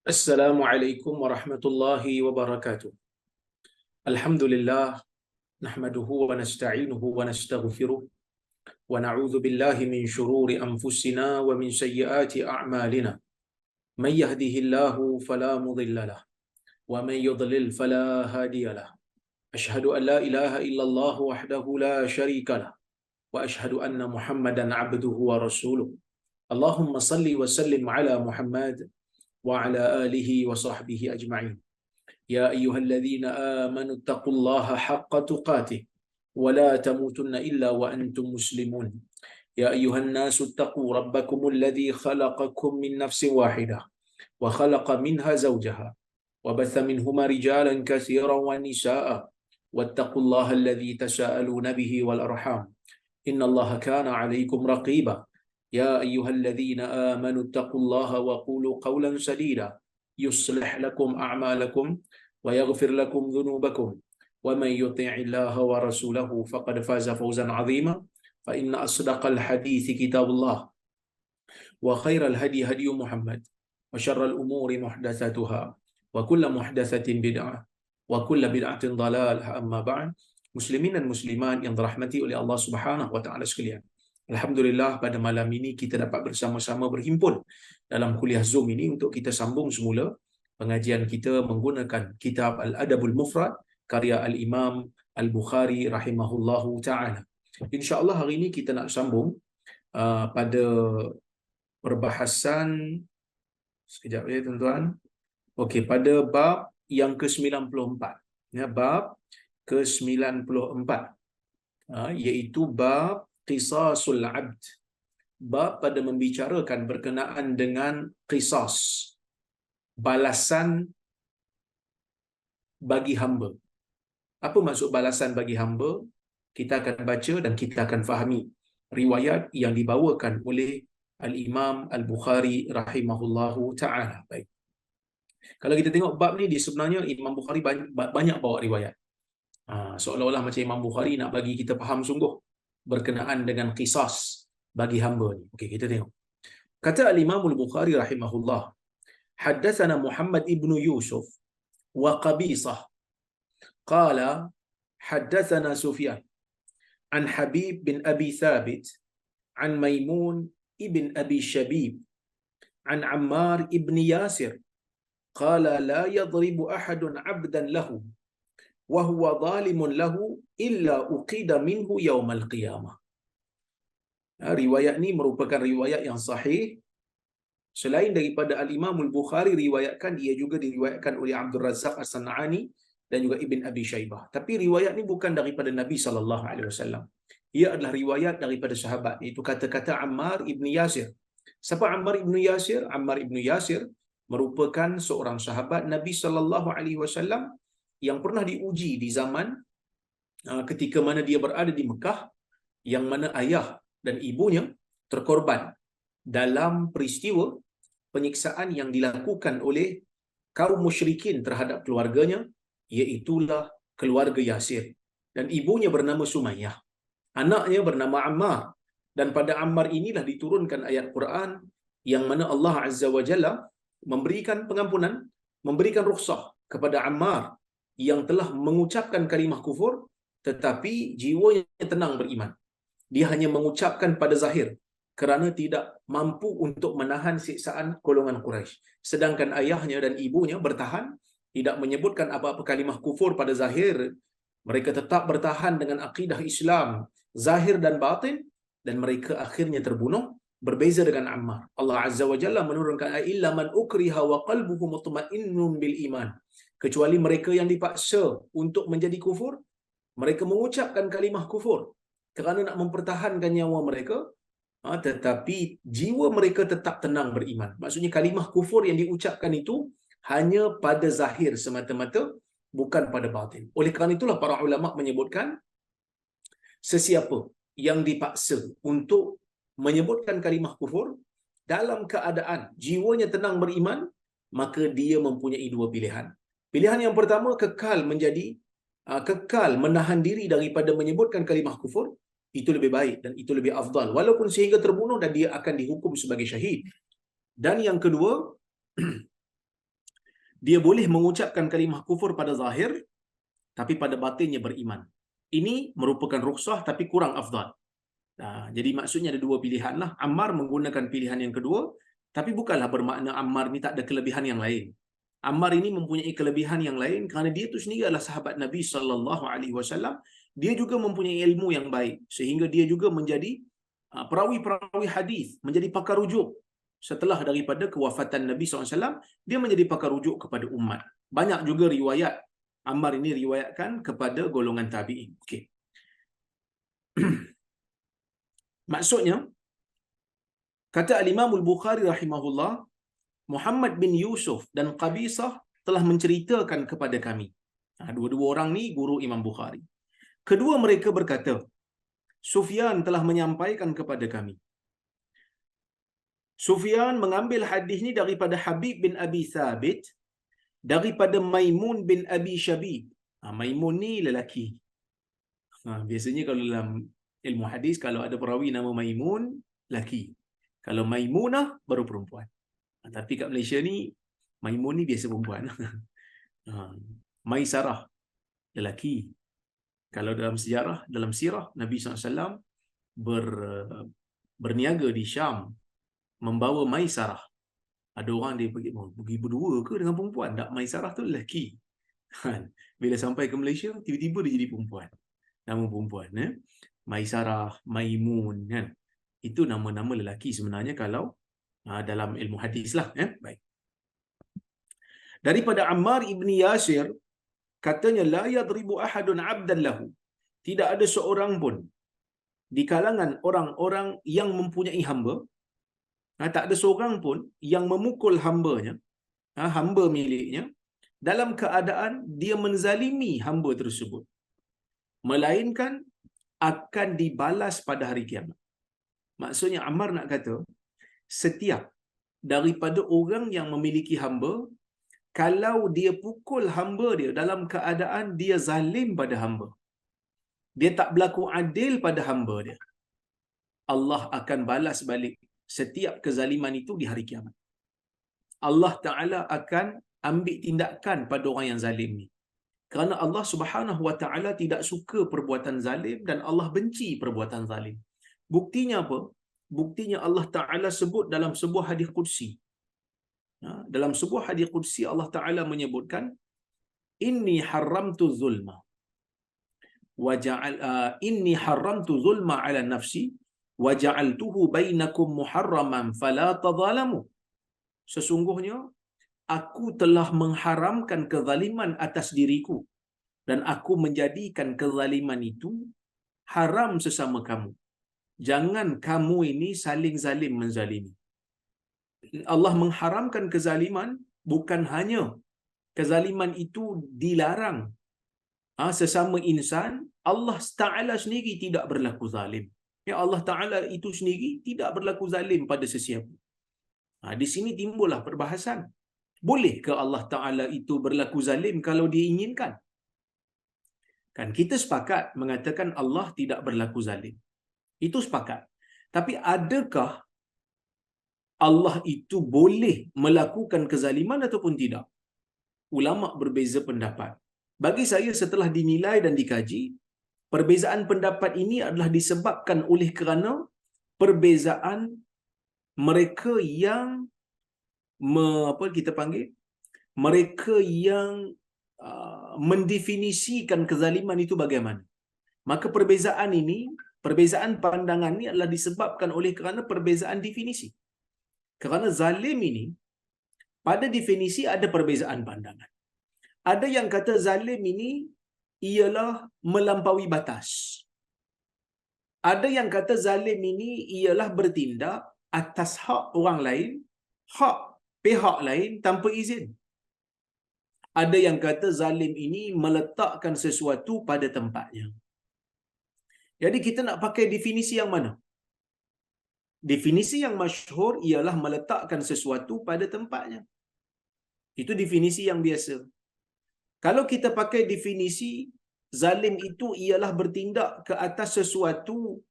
Assalamualaikum warahmatullahi wabarakatuh. Alhamdulillah, nahmaduhu wa nasta'inuhu wa nastaghfiruh wa na'udzu billahi min shururi anfusina wa min sayyiati a'malina. Man yahdihillahu fala mudilla lahu wa man yudlil fala hadiya lahu. Ashhadu an la ilaha illallah wahdahu la syarika lahu wa ashhadu anna Muhammadan 'abduhu wa rasuluh. Allahumma salli wa sallim ala Muhammad wa ala alihi wa sahbihi ajma'in. يا أيها الذين آمنوا اتقوا الله حق تقاته ولا تموتن إلا وأنتم مسلمون. يا أيها الناس اتقوا ربكم الذي خلقكم من نفس واحدة وخلق منها زوجها وبث منهما رجالا كثيرا ونساء واتقوا الله الذي تساءلون به والأرحام إن الله كان عليكم رقيبا. يا أيها الذين آمنوا اتقوا الله وقولوا قولا سديدا يصلح لكم أعمالكم ويغفر لكم ذنوبكم ومن يطع الله ورسوله فقد فاز فوزا عظيما. فإن أصدق الحديث كتاب الله وخير الهدي هدي محمد وشر الأمور محدثاتها وكل محدثة بدعة وكل بدعة ضلالة. أما بعد. Muslimin dan muslimat yang dirahmati oleh Allah Subhanahu wa taala sekalian. Alhamdulillah, pada malam ini kita dapat bersama-sama berhimpun dalam kuliah Zoom ini untuk kita sambung semula pengajian kita menggunakan kitab Al-Adabul Mufrad karya Al-Imam Al-Bukhari rahimahullahu taala. Insya-Allah hari ini kita nak sambung pada perbahasan sekejap ya tuan-tuan. Okey, pada bab yang ke-94. Ya, bab ke-94. Iaitu bab qisasul abd. Bab pada membicarakan berkenaan dengan qisas, balasan bagi hamba. Apa maksud balasan bagi hamba? Kita akan baca dan kita akan fahami riwayat yang dibawakan oleh Al-Imam Al-Bukhari rahimahullahu ta'ala. Baik. Kalau kita tengok bab ni, dia sebenarnya Imam Bukhari banyak bawa riwayat. Seolah-olah macam Imam Bukhari nak bagi kita faham sungguh berkenaan dengan qisas bagi hamba ni. Okey, kita tengok. Kata Al-Imam Al-Bukhari rahimahullah, haddatsana Muhammad ibnu Yusuf wa Qabisah qala haddatsana Sufyan an Habib bin Abi Thabit an Maimun ibn Abi Shabib an Ammar ibn Yasir qala la yadribu ahadun 'abdan lahu wa huwa zalimun lahu illa uqida minhu yaumal qiyamah. Riwayat ni merupakan riwayat yang sahih. Selain daripada Al-Imam Al-Bukhari riwayatkan, ia juga diriwayatkan oleh Abdul Razzaq As-San'ani dan juga Ibn Abi Shaybah. Tapi riwayat ni bukan daripada Nabi sallallahu alaihi wasallam. Ia adalah riwayat daripada sahabat, iaitu kata-kata Ammar ibn Yasir. Siapa Ammar ibn Yasir? Ammar ibn Yasir merupakan seorang sahabat Nabi sallallahu alaihi wasallam yang pernah diuji di zaman ketika mana dia berada di Mekah, yang mana ayah dan ibunya terkorban dalam peristiwa penyiksaan yang dilakukan oleh kaum musyrikin terhadap keluarganya, iaitulah keluarga Yasir. Dan ibunya bernama Sumayyah, anaknya bernama Ammar. Dan pada Ammar inilah diturunkan ayat Quran yang mana Allah Azza wa Jalla memberikan pengampunan, memberikan rukhsah kepada Ammar yang telah mengucapkan kalimah kufur tetapi jiwanya tenang beriman. Dia hanya mengucapkan pada zahir kerana tidak mampu untuk menahan siksaan golongan Quraisy. Sedangkan ayahnya dan ibunya bertahan, tidak menyebutkan apa-apa kalimah kufur pada zahir. Mereka tetap bertahan dengan akidah Islam zahir dan batin, dan mereka akhirnya terbunuh. Berbeza dengan Ammar, Allah Azza wa Jalla menurunkan illa man ukriha wa qalbuhu mutmainnun bil iman. Kecuali mereka yang dipaksa untuk menjadi kufur, mereka mengucapkan kalimah kufur kerana nak mempertahankan nyawa mereka, tetapi jiwa mereka tetap tenang beriman. Maksudnya kalimah kufur yang diucapkan itu hanya pada zahir semata-mata, bukan pada batin. Oleh kerana itulah para ulama menyebutkan, sesiapa yang dipaksa untuk menyebutkan kalimah kufur dalam keadaan jiwanya tenang beriman, maka dia mempunyai dua pilihan. Pilihan yang pertama, kekal menahan diri daripada menyebutkan kalimah kufur. Itu lebih baik dan itu lebih afdal, walaupun sehingga terbunuh, dan dia akan dihukum sebagai syahid. Dan yang kedua, Dia boleh mengucapkan kalimah kufur pada zahir, tapi pada batinnya beriman. Ini merupakan rukhsah tapi kurang afdal. Jadi maksudnya ada dua pilihan lah. Ammar menggunakan pilihan yang kedua, tapi bukanlah bermakna Ammar ni tak ada kelebihan yang lain. Ammar ini mempunyai kelebihan yang lain kerana dia tu sendiri adalah sahabat Nabi sallallahu alaihi wasallam. Dia juga mempunyai ilmu yang baik sehingga dia juga menjadi perawi-perawi hadis, menjadi pakar rujuk. Setelah daripada kewafatan Nabi SAW, dia menjadi pakar rujuk kepada umat. Banyak juga riwayat Ammar ini riwayatkan kepada golongan tabi'in. Okey. Maksudnya, kata Al-Imam Al-Bukhari rahimahullah, Muhammad bin Yusuf dan Qabisah telah menceritakan kepada kami. Dua-dua orang ni guru Imam Bukhari. Kedua mereka berkata, Sufyan telah menyampaikan kepada kami. Sufyan mengambil hadis ni daripada Habib bin Abi Thabit, daripada Maimun bin Abi Shabib. Maimun ni lelaki. Biasanya kalau dalam ilmu hadis, kalau ada perawi nama Maimun, lelaki. Kalau Maimunah, baru perempuan. Tapi kat Malaysia ni, Maimun ni biasa perempuan. Maisarah, lelaki. Kalau dalam sejarah, dalam sirah, Nabi SAW berniaga di Syam, membawa Maisarah. Ada orang dia pergi berdua ke dengan perempuan? Tak, Maisarah tu lelaki. Bila sampai ke Malaysia, tiba-tiba dia jadi perempuan. Nama perempuan. Maisarah, Maimun. Itu nama-nama lelaki sebenarnya kalau dalam ilmu hadis lah. Baik. Daripada Ammar ibni Yasir, katanya, la yadribu ahadun abdan lahu. Tidak ada seorang pun di kalangan orang-orang yang mempunyai hamba, tak ada seorang pun yang memukul hambanya, hamba miliknya, dalam keadaan dia menzalimi hamba tersebut, melainkan akan dibalas pada hari kiamat. Maksudnya Ammar nak kata, setiap daripada orang yang memiliki hamba, kalau dia pukul hamba dia dalam keadaan dia zalim pada hamba, dia tak berlaku adil pada hamba dia, Allah akan balas balik setiap kezaliman itu di hari kiamat. Allah Ta'ala akan ambil tindakan pada orang yang zalim ni. Kerana Allah Subhanahu Wa Ta'ala tidak suka perbuatan zalim dan Allah benci perbuatan zalim. Buktinya apa? Buktinya Allah Ta'ala sebut dalam sebuah hadis qudsi. Dalam sebuah hadis qudsi Allah Ta'ala menyebutkan, Inni haramtu zulma inni haramtu zulma ala nafsi wa ja'altuhu bainakum muharraman fala tadhalamu. Sesungguhnya aku telah mengharamkan kezaliman atas diriku dan aku menjadikan kezaliman itu haram sesama kamu. Jangan kamu ini saling zalim menzalimi. Allah mengharamkan kezaliman, bukan hanya kezaliman itu dilarang sesama insan, Allah Ta'ala sendiri tidak berlaku zalim. Ya, Allah Ta'ala itu sendiri tidak berlaku zalim pada sesiapa. Di sini timbullah perbahasan. Boleh ke Allah Ta'ala itu berlaku zalim kalau dia inginkan? Kan kita sepakat mengatakan Allah tidak berlaku zalim. Itu sepakat. Tapi adakah Allah itu boleh melakukan kezaliman ataupun tidak? Ulama berbeza pendapat. Bagi saya, setelah dinilai dan dikaji, perbezaan pendapat ini adalah disebabkan oleh kerana perbezaan mereka yang mereka yang mendefinisikan kezaliman itu bagaimana. Maka perbezaan ini, perbezaan pandangan ini adalah disebabkan oleh kerana perbezaan definisi. Kerana zalim ini, pada definisi ada perbezaan pandangan. Ada yang kata zalim ini ialah melampaui batas. Ada yang kata zalim ini ialah bertindak atas hak orang lain, hak pihak lain tanpa izin. Ada yang kata zalim ini meletakkan sesuatu pada tempatnya. Jadi kita nak pakai definisi yang mana? Definisi yang masyhur ialah meletakkan sesuatu pada tempatnya. Itu definisi yang biasa. Kalau kita pakai definisi zalim itu ialah bertindak ke atas sesuatu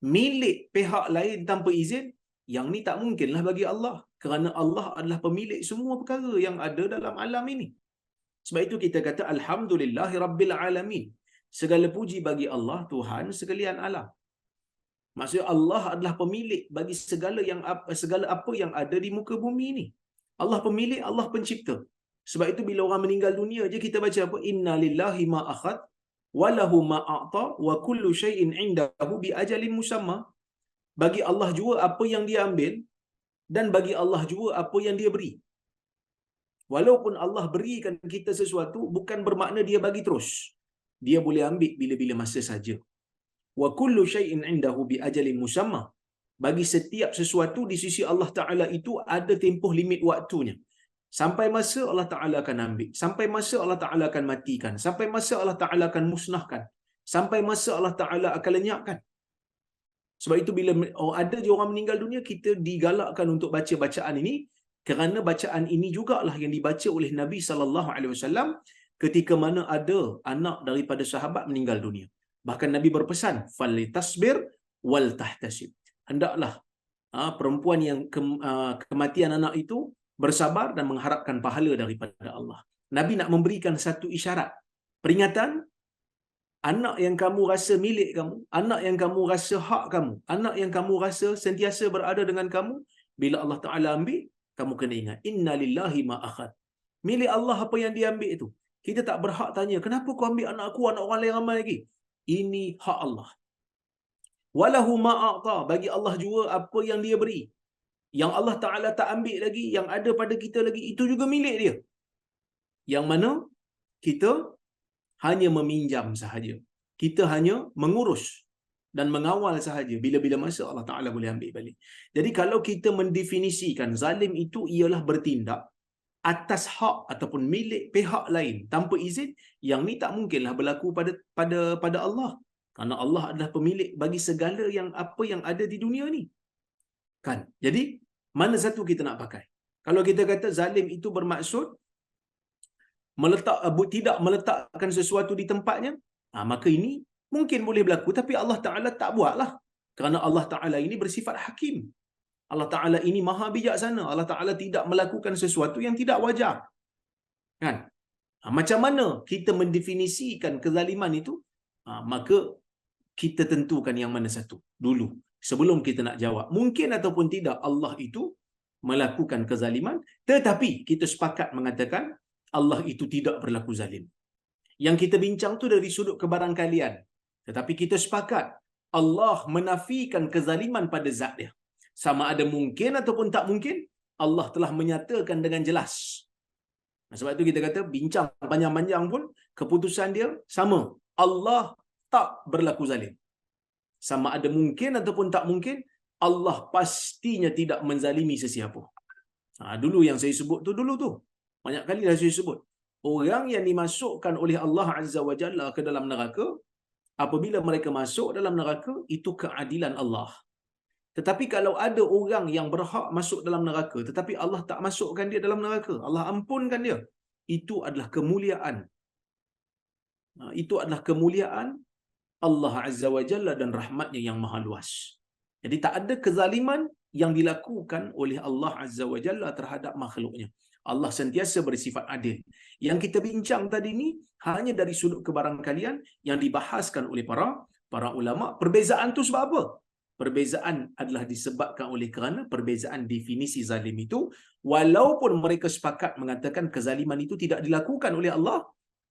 milik pihak lain tanpa izin, Yang ni tak mungkinlah bagi Allah, kerana Allah adalah pemilik semua perkara yang ada dalam alam ini. Sebab itu kita kata alhamdulillahi rabbil alamin. Segala puji bagi Allah, Tuhan sekalian alam. Maksudnya Allah adalah pemilik bagi segala apa yang ada di muka bumi ini. Allah pemilik, Allah pencipta. Sebab itu bila orang meninggal dunia je kita baca apa? Inna lillahi ma akhad wa lahu ma a'ta wa kullu syai'in 'indahu bi ajalin musamma. Bagi Allah jua apa yang dia ambil dan bagi Allah jua apa yang dia beri. Walaupun Allah berikan kita sesuatu bukan bermakna dia bagi terus. Dia boleh ambil bila-bila masa saja. Wa kullu syai'in 'indahu bi ajalin musamma. Bagi setiap sesuatu di sisi Allah Taala itu ada tempoh limit waktunya. Sampai masa Allah Taala akan ambil, sampai masa Allah Taala akan matikan, sampai masa Allah Taala akan musnahkan, sampai masa Allah Taala akan lenyapkan. Sebab itu bila ada je orang meninggal dunia, kita digalakkan untuk baca bacaan ini, kerana bacaan ini jugalah yang dibaca oleh Nabi sallallahu alaihi wasallam ketika mana ada anak daripada sahabat meninggal dunia. Bahkan Nabi berpesan, "Falitasbir wal tahtasib." Hendaklah perempuan yang kematian anak itu bersabar dan mengharapkan pahala daripada Allah. Nabi nak memberikan satu isyarat, peringatan, anak yang kamu rasa milik kamu, anak yang kamu rasa hak kamu, anak yang kamu rasa sentiasa berada dengan kamu, bila Allah Ta'ala ambil, kamu kena ingat, inna lillahi ma akhad. Milik Allah apa yang dia ambil itu. Kita tak berhak tanya, kenapa kau ambil anak aku, anak orang lain ramai lagi? Ini hak Allah. Walahu ma'a'ta, bagi Allah jua apa yang dia beri. Yang Allah Ta'ala tak ambil lagi, yang ada pada kita lagi, itu juga milik dia. Yang mana kita hanya meminjam sahaja. Kita hanya mengurus dan mengawal sahaja. Bila-bila masa Allah Ta'ala boleh ambil balik. Jadi kalau kita mendefinisikan zalim itu ialah bertindak atas hak ataupun milik pihak lain tanpa izin, yang ni tak mungkinlah berlaku pada Allah. Kerana Allah adalah pemilik bagi segala yang apa yang ada di dunia ni. Kan? Jadi, mana satu kita nak pakai? Kalau kita kata zalim itu bermaksud tidak meletakkan sesuatu di tempatnya, maka ini mungkin boleh berlaku, tapi Allah Ta'ala tak buatlah. Kerana Allah Ta'ala ini bersifat hakim. Allah Ta'ala ini maha bijaksana. Allah Ta'ala tidak melakukan sesuatu yang tidak wajar. Kan? Macam mana kita mendefinisikan kezaliman itu? Maka kita tentukan yang mana satu dulu sebelum kita nak jawab. Mungkin ataupun tidak Allah itu melakukan kezaliman, tetapi kita sepakat mengatakan Allah itu tidak berlaku zalim. Yang kita bincang tu dari sudut kebarangkalian. Tetapi kita sepakat Allah menafikan kezaliman pada zat dia. Sama ada mungkin ataupun tak mungkin, Allah telah menyatakan dengan jelas. Sebab itu kita kata bincang panjang-panjang pun keputusan dia sama. Allah tak berlaku zalim. Sama ada mungkin ataupun tak mungkin, Allah pastinya tidak menzalimi sesiapa. Dulu yang saya sebut tu dulu tu. Banyak kali dah saya sebut. Orang yang dimasukkan oleh Allah Azza wa Jalla ke dalam neraka, apabila mereka masuk dalam neraka, itu keadilan Allah. Tetapi kalau ada orang yang berhak masuk dalam neraka, tetapi Allah tak masukkan dia dalam neraka, Allah ampunkan dia, itu adalah kemuliaan. Itu adalah kemuliaan Allah Azza wa Jalla dan rahmatnya yang maha luas. Jadi tak ada kezaliman yang dilakukan oleh Allah Azza wa Jalla terhadap makhluknya. Allah sentiasa bersifat adil. Yang kita bincang tadi ni hanya dari sudut kebarangkalian yang dibahaskan oleh para ulama. Perbezaan tu sebab apa? Perbezaan adalah disebabkan oleh kerana perbezaan definisi zalim itu, walaupun mereka sepakat mengatakan kezaliman itu tidak dilakukan oleh Allah,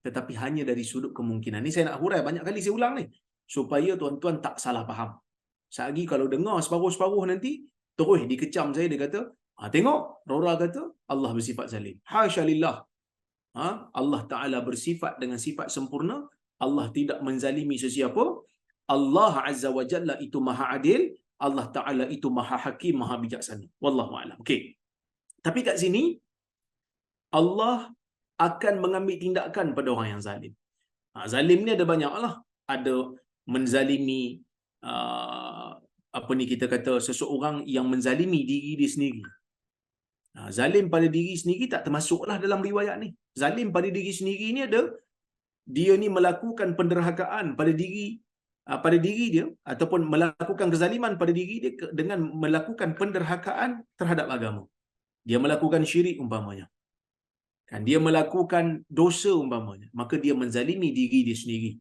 tetapi hanya dari sudut kemungkinan. Ni saya nak hurai banyak kali saya ulang ni supaya tuan-tuan tak salah faham. Sehari kalau dengar separuh-separuh nanti terus dikecam saya, dia kata, tengok Rora kata Allah bersifat zalim. Hasya lillah. Allah Ta'ala bersifat dengan sifat sempurna. Allah tidak menzalimi sesiapa. Allah Azza wa Jalla itu maha adil. Allah Ta'ala itu maha hakim, maha bijaksana. Wallahu a'lam. Okey. Tapi kat sini Allah akan mengambil tindakan pada orang yang zalim. Zalim ni ada banyak lah. Ada menzalimi, apa ni kita kata, seseorang yang menzalimi diri dia sendiri. Zalim pada diri sendiri tak termasuklah dalam riwayat ni. Zalim pada diri sendiri ni ada, dia ni melakukan penderhakaan pada diri pada diri dia ataupun melakukan kezaliman pada diri dia dengan melakukan penderhakaan terhadap agama. Dia melakukan syirik umpamanya. Kan dia melakukan dosa umpamanya, maka dia menzalimi diri dia sendiri.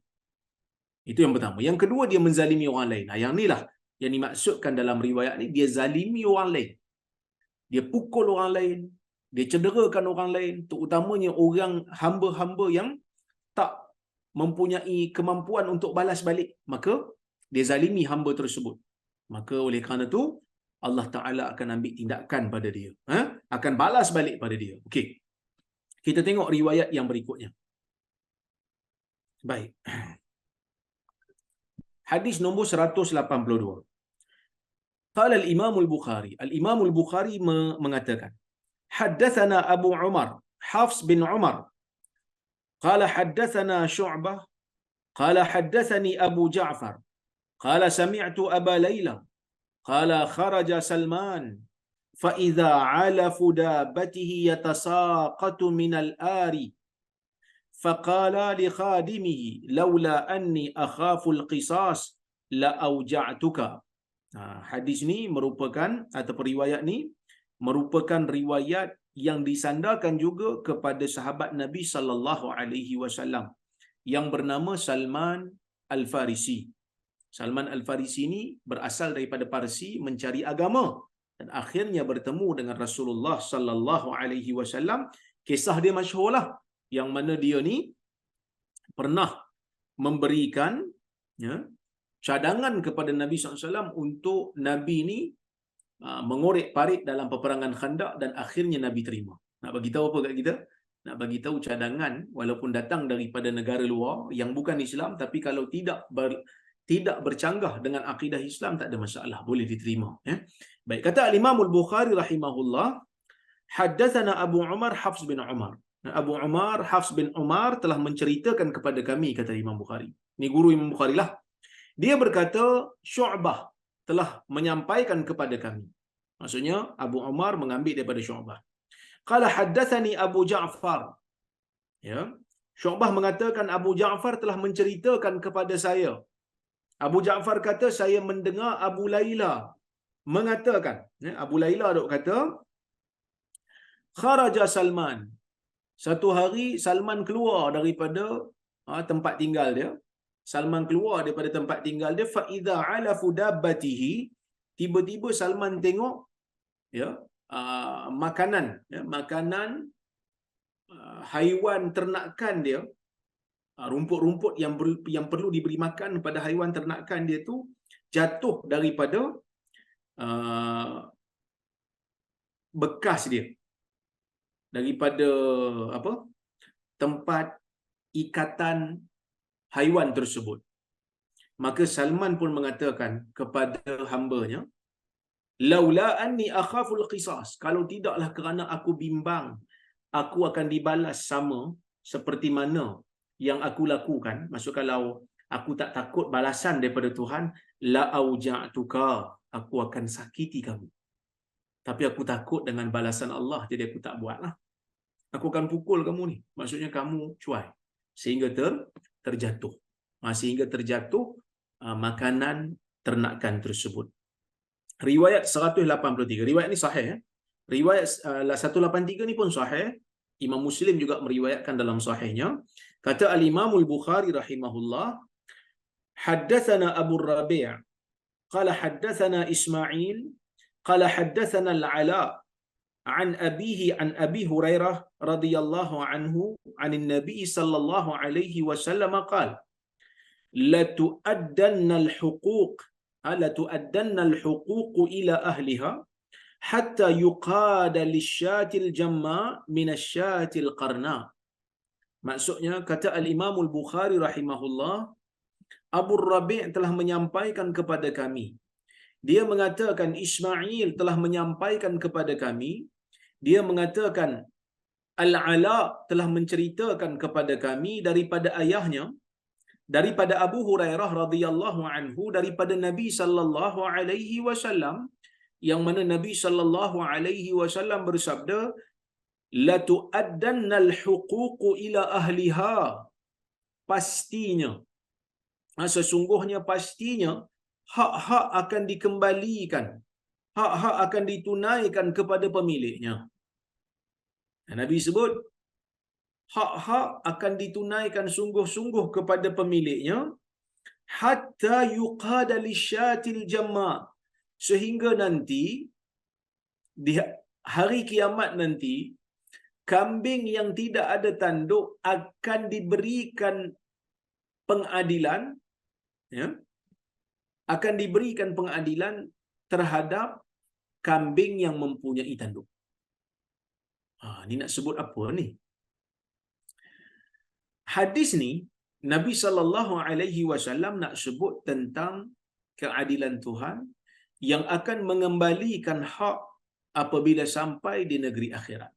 Itu yang pertama. Yang kedua, dia menzalimi orang lain. Nah, yang inilah yang dimaksudkan dalam riwayat ni, dia zalimi orang lain. Dia pukul orang lain, dia cederakan orang lain, terutamanya orang hamba-hamba yang tak mempunyai kemampuan untuk balas balik, maka dia zalimi hamba tersebut. Maka oleh kerana itu Allah Ta'ala akan ambil tindakan pada dia, akan balas balik pada dia. Okey, kita tengok riwayat yang berikutnya. Baik, hadis nombor 182. Qala al-Imam al-Bukhari, al-Imam al-Bukhari mengatakan, haddatsana Abu Umar Hafs bin Umar qala haddatsana Syu'bah qala haddatsani Abu Ja'far qala sami'tu Aba Layla qala kharaja Salman fa idza 'ala fudabatihi yatasaqatu min al-ari faqala li khadimihi laula anni akhafu al-qisas la auja'tuka. Hadis ni merupakan atau riwayat ni merupakan riwayat yang disandarkan juga kepada sahabat Nabi sallallahu alaihi wasallam yang bernama Salman Al-Farisi. Salman Al-Farisi ni berasal daripada Parsi, mencari agama dan akhirnya bertemu dengan Rasulullah sallallahu alaihi wasallam. Kisah dia masyhurlah, yang mana dia ni pernah memberikan cadangan kepada Nabi SAW untuk Nabi ni mengorek parit dalam peperangan Khandaq dan akhirnya Nabi terima. Nak bagi tahu apa kat kita? Nak bagi tahu cadangan walaupun datang daripada negara luar yang bukan Islam, tapi kalau tidak bercanggah dengan akidah Islam tak ada masalah, boleh diterima. Baik, kata Al-Imam Al-Bukhari rahimahullah, haddatsana Abu Umar Hafs bin Umar. Abu Umar Hafs bin Umar telah menceritakan kepada kami, kata Imam Bukhari. Ini guru Imam Bukhari lah. Dia berkata Syu'bah telah menyampaikan kepada kami. Maksudnya Abu Umar mengambil daripada Syu'bah. Qala haddatsani Abu Ja'far. Ya. Syu'bah mengatakan Abu Ja'far telah menceritakan kepada saya. Abu Ja'far kata saya mendengar Abu Layla mengatakan, Abu Layla dok kata kharaja Salman. Satu hari Salman keluar daripada tempat tinggal dia. Salman keluar daripada tempat tinggal dia, fa idza ala fudabbatihi, tiba-tiba Salman tengok makanan haiwan ternakan dia, rumput-rumput yang perlu diberi makan pada haiwan ternakan dia tu jatuh daripada bekas dia, daripada tempat ikatan haiwan tersebut. Maka Salman pun mengatakan kepada hambanya, laula anni akhaful qisas, kalau tidaklah kerana aku bimbang aku akan dibalas sama seperti mana yang aku lakukan, maksud kalau aku tak takut balasan daripada Tuhan, la auja'tuka, aku akan sakiti kamu. Tapi aku takut dengan balasan Allah, jadi aku tak buatlah. Aku akan pukul kamu ni, maksudnya kamu cuai sehingga terjatuh. Sehingga terjatuh makanan ternakan tersebut. Riwayat 183. Riwayat ni sahih. Riwayat 183 ni pun sahih. Imam Muslim juga meriwayatkan dalam sahihnya. Kata Al-Imam Al-Bukhari rahimahullah, haddatsana Abu Rabi' qala haddatsana Ismail qala haddatsana Al-Ala an abihi an Abi Hurairah radhiyallahu anhu anin Nabi sallallahu alaihi wasallam qala la tu'addanna al-huquq ila ahliha hatta yuqada lisyatil jamma min asyatil qarna. Maksudnya, kata Al-Imam Al-Bukhari rahimahullah, Abu Rabi' telah menyampaikan kepada kami. Dia mengatakan Ismail telah menyampaikan kepada kami. Dia mengatakan Al-Ala telah menceritakan kepada kami daripada ayahnya, daripada Abu Hurairah radhiyallahu anhu, daripada Nabi sallallahu alaihi wasallam, yang mana Nabi sallallahu alaihi wasallam bersabda, la tu'addanna al-huquq ila ahliha, pastinya Sesungguhnya pastinya hak-hak akan dikembalikan, hak-hak akan ditunaikan kepada pemiliknya. Nabi sebut hak-hak akan ditunaikan sungguh-sungguh kepada pemiliknya, hatta yuqada lisyatil jamma, sehingga nanti di hari kiamat nanti kambing yang tidak ada tanduk akan diberikan pengadilan, ya, akan diberikan pengadilan terhadap kambing yang mempunyai tanduk. Ni nak sebut apa ni? Hadis ni Nabi SAW nak sebut tentang keadilan Tuhan yang akan mengembalikan hak apabila sampai di negeri akhirat.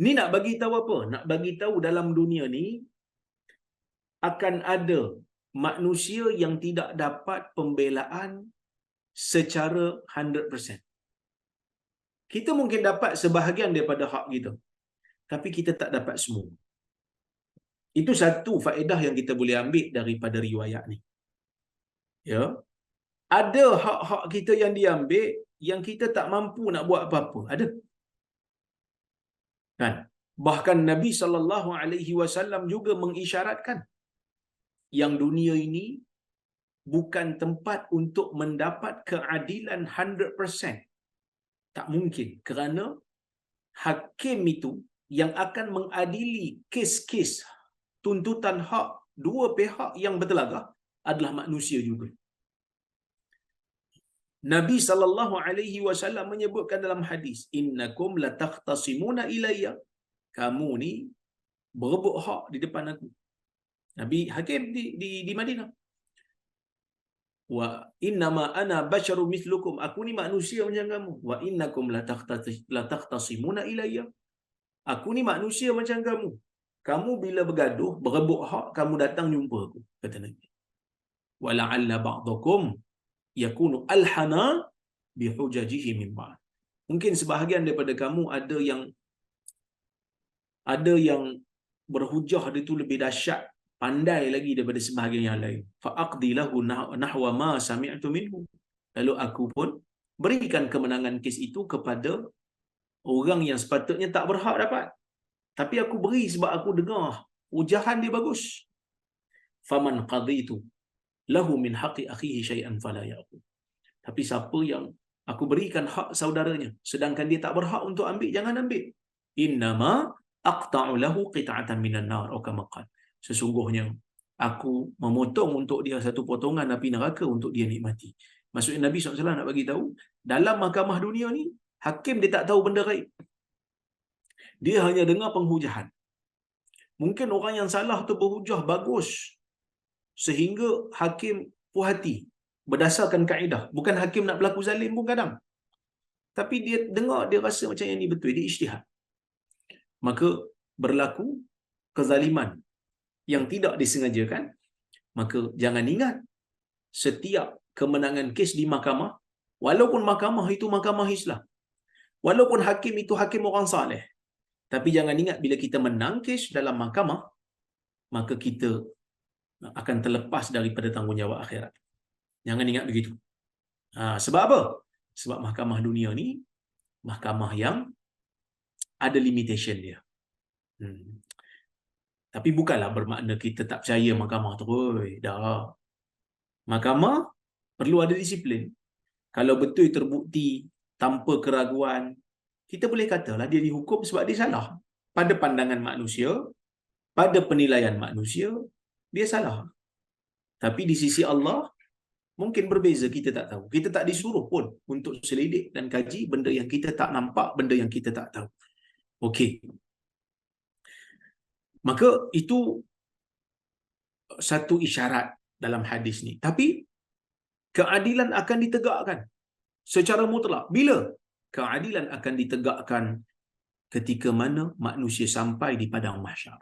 Ni nak bagi tahu apa? Nak bagi tahu dalam dunia ni akan ada manusia yang tidak dapat pembelaan secara 100%. Kita mungkin dapat sebahagian daripada hak kita, tapi kita tak dapat semua. Itu satu faedah yang kita boleh ambil daripada riwayat ni. Ya. Ada hak-hak kita yang diambil yang kita tak mampu nak buat apa-apa. Ada. Kan? Bahkan Nabi SAW juga mengisyaratkan yang dunia ini bukan tempat untuk mendapat keadilan 100%. Tak mungkin, kerana hakim itu yang akan mengadili kes-kes tuntutan hak dua pihak yang bertelagah adalah manusia juga. Nabi SAW menyebutkan dalam hadis, innakum latakhtasimuna ilayya, kamu ni berebut hak di depan aku. Nabi hakim di Madinah. Wa innama ana basyaru mithlukum, aku ni manusia macam kamu. Wa innakum latakhtasimuna ilayya, aku ni manusia macam kamu. Kamu bila bergaduh, berebut hak, kamu datang jumpa aku, kata Nabi. Wa la'alla ba'dakum yakunu alhana bihujajihi min ba'd. Mungkin sebahagian daripada kamu ada yang berhujah dia tu lebih dahsyat, pandai lagi daripada sebahagian yang lain. Fa'aqdi lahu nahwa ma sami'tu minhu. Lalu aku pun berikan kemenangan kes itu kepada orang yang sepatutnya tak berhak dapat. Tapi aku beri sebab aku dengar ujahan dia bagus. Faman qaditu lahu min haqqi akhihi syai'an fala ya'khudh. Tapi siapa yang aku berikan hak saudaranya sedangkan dia tak berhak untuk ambil, jangan ambil. Innama aqta'u lahu qita'atan minan nar atau kama qala. Sesungguhnya aku memotong untuk dia satu potongan api neraka untuk dia nikmati. Maksudnya Nabi SAW nak bagi tahu, dalam mahkamah dunia ni hakim dia tak tahu benda gaib. Dia hanya dengar penghujahan. Mungkin orang yang salah tu berhujah bagus sehingga hakim puas hati berdasarkan kaedah. Bukan hakim nak berlaku zalim pun kadang. Tapi dia dengar, dia rasa macam yang ni betul, dia ijtihad. Maka berlaku kezaliman yang tidak disengajakan, maka jangan ingat setiap kemenangan kes di mahkamah, walaupun mahkamah itu mahkamah Islam, walaupun hakim itu hakim orang saleh, tapi jangan ingat bila kita menang kes dalam mahkamah, maka kita akan terlepas daripada tanggungjawab akhirat. Jangan ingat begitu. Sebab apa? Sebab mahkamah dunia ni mahkamah yang ada limitation dia. Tapi bukanlah bermakna kita tak percaya mahkamah tu. Dah. Mahkamah perlu ada disiplin. Kalau betul terbukti tanpa keraguan, kita boleh katalah dia dihukum sebab dia salah. Pada pandangan manusia, pada penilaian manusia, dia salah. Tapi di sisi Allah, mungkin berbeza, kita tak tahu. Kita tak disuruh pun untuk selidik dan kaji benda yang kita tak nampak, benda yang kita tak tahu. Okey. Maka itu satu isyarat dalam hadis ni. Tapi keadilan akan ditegakkan secara mutlak. Bila? Keadilan akan ditegakkan ketika mana manusia sampai di padang mahsyar.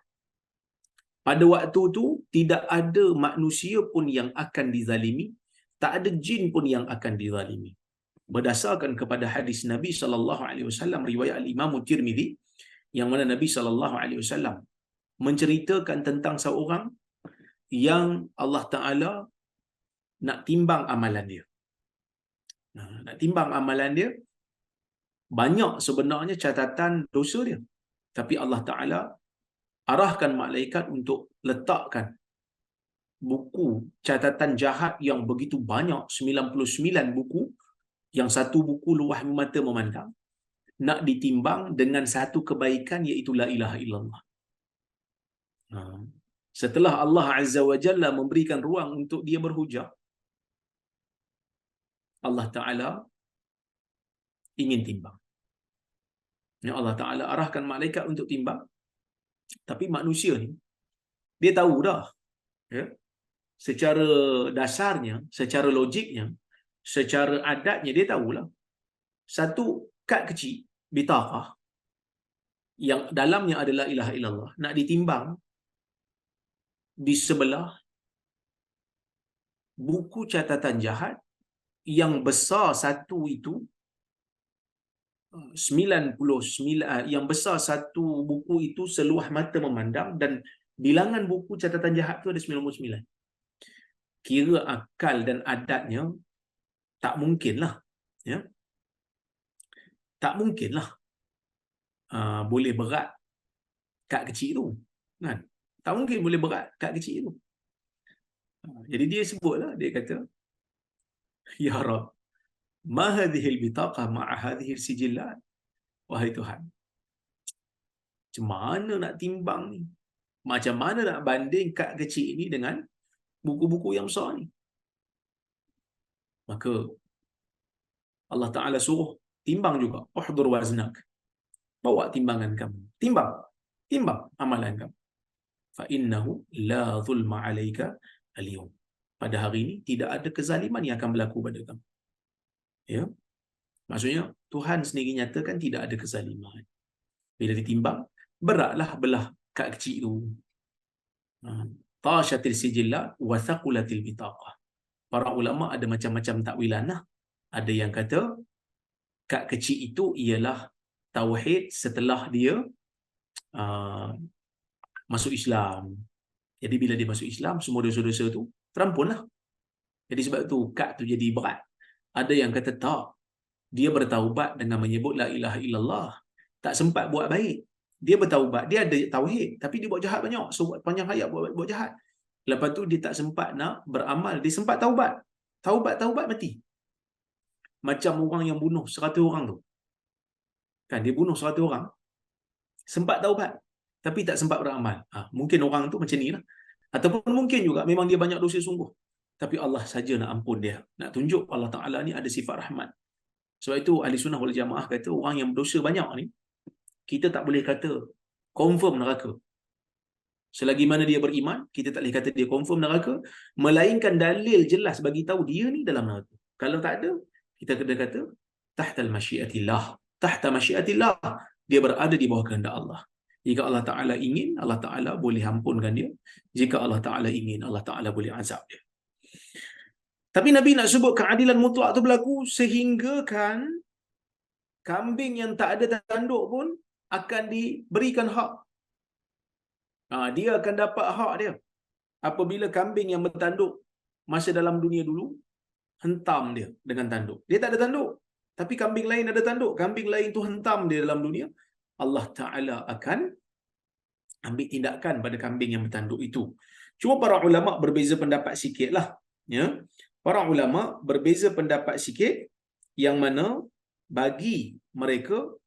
Pada waktu tu tidak ada manusia pun yang akan dizalimi, tak ada jin pun yang akan dizalimi. Berdasarkan kepada hadis Nabi SAW riwayat Al-Imam Tirmizi, yang mana Nabi SAW menceritakan tentang seorang yang Allah Ta'ala nak timbang amalan dia. Nak timbang amalan dia, banyak sebenarnya catatan dosa dia. Tapi Allah Ta'ala arahkan malaikat untuk letakkan buku catatan jahat yang begitu banyak, 99 buku, yang satu buku luah mata memandang, nak ditimbang dengan satu kebaikan, iaitu la ilaha illallah. Setelah Allah Azza wa Jalla memberikan ruang untuk dia berhujah, Allah Ta'ala ingin timbang. Allah Ta'ala arahkan malaikat untuk timbang. Tapi manusia ni, dia tahu dah, ya? Secara dasarnya, secara logiknya, secara adatnya, dia tahulah satu kad kecil bitaqah yang dalamnya adalah ilaha illallah nak ditimbang di sebelah buku catatan jahat yang besar satu itu 99, yang besar satu buku itu seluah mata memandang, dan bilangan buku catatan jahat tu ada 99. Kira akal dan adatnya tak mungkinlah, ya, tak mungkinlah boleh berat kad kecil tu, kan? Tak mungkin boleh berat kad kecil tu. Jadi dia sebutlah, dia kata, ya Rab, ma hadhihi al-bitaqa ma'a hadhihi al-sijillat. Wahai Tuhan, macam mana nak timbang ni? Macam mana nak banding kad kecil ni dengan buku-buku yang besar ni? Maka Allah Ta'ala suruh timbang juga. Uhdur waznak. Bawa timbangan kamu. Timbang amalan kamu. Fa innahu la zulma 'alaika al-yawm. Pada hari ini tidak ada kezaliman yang akan berlaku pada kamu. Ya. Maksudnya Tuhan sendiri nyatakan tidak ada kezaliman. Bila ditimbang, beratlah belah kad kecil tu. Tashatil sijillat wa thaqulatil bitaqah. Para ulama ada macam-macam takwilan lah. Ada yang kata kad kecil itu ialah tauhid setelah dia masuk Islam. Jadi bila dia masuk Islam, semua dosa-dosa tu terampunlah. Jadi sebab tu kad tu jadi berat. Ada yang kata tak, dia bertaubat dengan menyebut la ilaha illallah, tak sempat buat baik. Dia bertaubat, dia ada tauhid, tapi dia buat jahat banyak. So panjang hayat buat jahat. Lepas tu dia tak sempat nak beramal, dia sempat taubat. Taubat mati. Macam orang yang bunuh 100 orang tu. Kan dia bunuh 100 orang. Sempat taubat, tapi tak sempat beramal. Mungkin orang tu macam ni lah. Ataupun mungkin juga memang dia banyak dosa sungguh, tapi Allah saja nak ampun dia. Nak tunjuk Allah Ta'ala ni ada sifat rahmat. Sebab itu Ahli Sunnah wal Jamaah kata orang yang berdosa banyak ni, kita tak boleh kata confirm neraka. Selagi mana dia beriman, kita tak boleh kata dia confirm neraka, melainkan dalil jelas bagi tahu dia ni dalam neraka. Kalau tak ada, kita kena kata tahtal masyiatillah. Tahta masyiatillah, dia berada di bawah kehendak Allah. Jika Allah Ta'ala ingin, Allah Ta'ala boleh ampunkan dia. Jika Allah Ta'ala ingin, Allah Ta'ala boleh azab dia. Tapi Nabi nak sebut keadilan mutlak tu berlaku sehingga kan kambing yang tak ada tanduk pun akan diberikan hak. Dia akan dapat hak dia. Apabila kambing yang bertanduk masa dalam dunia dulu, hentam dia dengan tanduk. Dia tak ada tanduk, tapi kambing lain ada tanduk. Kambing lain tu hentam dia dalam dunia. Allah Ta'ala akan ambil tindakan pada kambing yang bertanduk itu. Cuma para ulama' berbeza pendapat sikit lah. Ya? Para ulama' berbeza pendapat sikit, yang mana bagi mereka,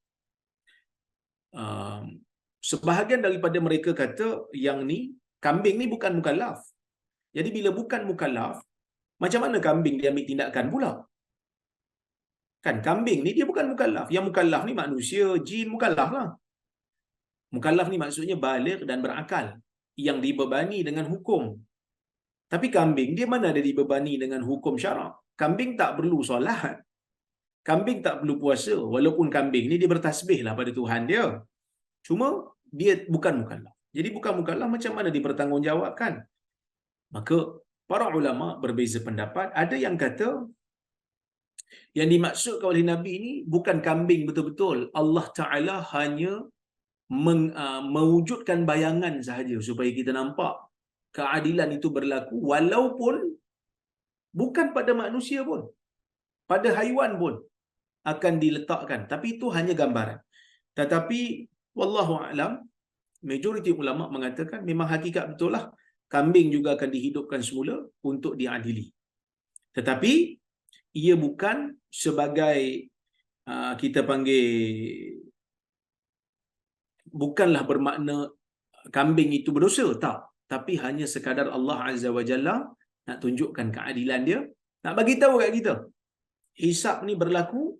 sebahagian daripada mereka kata yang ni, kambing ni bukan mukallaf. Jadi bila bukan mukallaf, macam mana kambing dia ambil tindakan pula? Kan kambing ni dia bukan mukallaf. Yang mukallaf ni manusia, jin mukallaf lah. Mukallaf ni maksudnya baligh dan berakal, yang dibebani dengan hukum. Tapi kambing dia mana ada dibebani dengan hukum syarak? Kambing tak perlu solat. Kambing tak perlu puasa. Walaupun kambing ni dia bertasbih lah pada Tuhan dia. Cuma dia bukan mukallaf. Jadi bukan mukallaf, macam mana dipertanggungjawabkan? Maka para ulama berbeza pendapat. Ada yang kata yang dimaksudkan oleh Nabi ini bukan kambing betul-betul. Allah Ta'ala hanya mewujudkan bayangan sahaja supaya kita nampak keadilan itu berlaku walaupun bukan pada manusia pun, pada haiwan pun akan diletakkan, tapi itu hanya gambaran. Tetapi wallahu a'lam, majoriti ulama mengatakan memang hakikat betul lah, kambing juga akan dihidupkan semula untuk diadili. Tetapi ia bukan sebagai kita panggil, bukanlah bermakna kambing itu berdosa, tak. Tapi hanya sekadar Allah Azza wa Jalla nak tunjukkan keadilan dia, nak bagi tahu kat kita, hisab ni berlaku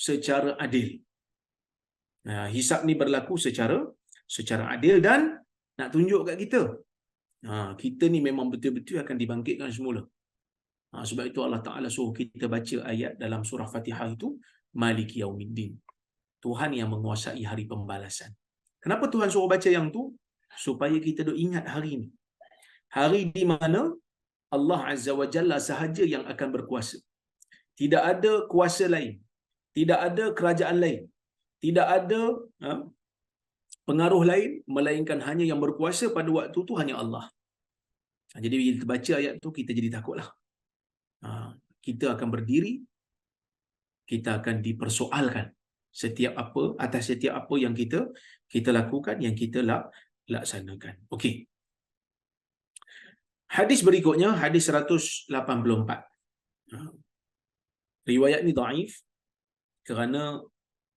secara adil. Hisab ni berlaku secara adil dan nak tunjuk kat kita, kita ni memang betul-betul akan dibangkitkan semula. Sebab itu Allah Ta'ala suruh kita baca ayat dalam surah Fatihah itu, Maliki Yaumiddin, Tuhan yang menguasai hari pembalasan. Kenapa Tuhan suruh baca yang tu? Supaya kita duk ingat hari ni, hari di mana Allah Azza wa Jalla sahaja yang akan berkuasa. Tidak ada kuasa lain, tidak ada kerajaan lain, tidak ada pengaruh lain, melainkan hanya yang berkuasa pada waktu tu hanya Allah. Jadi bila kita baca ayat tu, kita jadi takutlah. Kita akan berdiri, kita akan dipersoalkan atas setiap apa yang kita lakukan, yang kita laksanakan. Okey. Hadis berikutnya, hadis 184. Riwayat ni dhaif kerana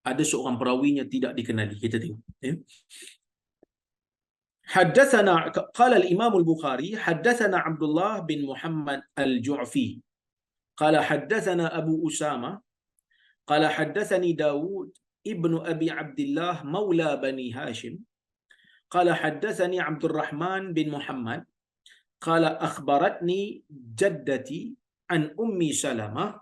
ada seorang perawinya tidak dikenali. Kita tengok. Haddatsana, qala al-Imam al-Bukhari, haddatsana Abdullah bin Muhammad al-Ju'fi. Qala haddatsana Abu Usama, qala haddatsani Dawud ibnu Abi Abdullah maula Bani Hashim. Qala haddatsani Abdul Rahman bin Muhammad, qala akhbaratni jaddati an Ummi Salamah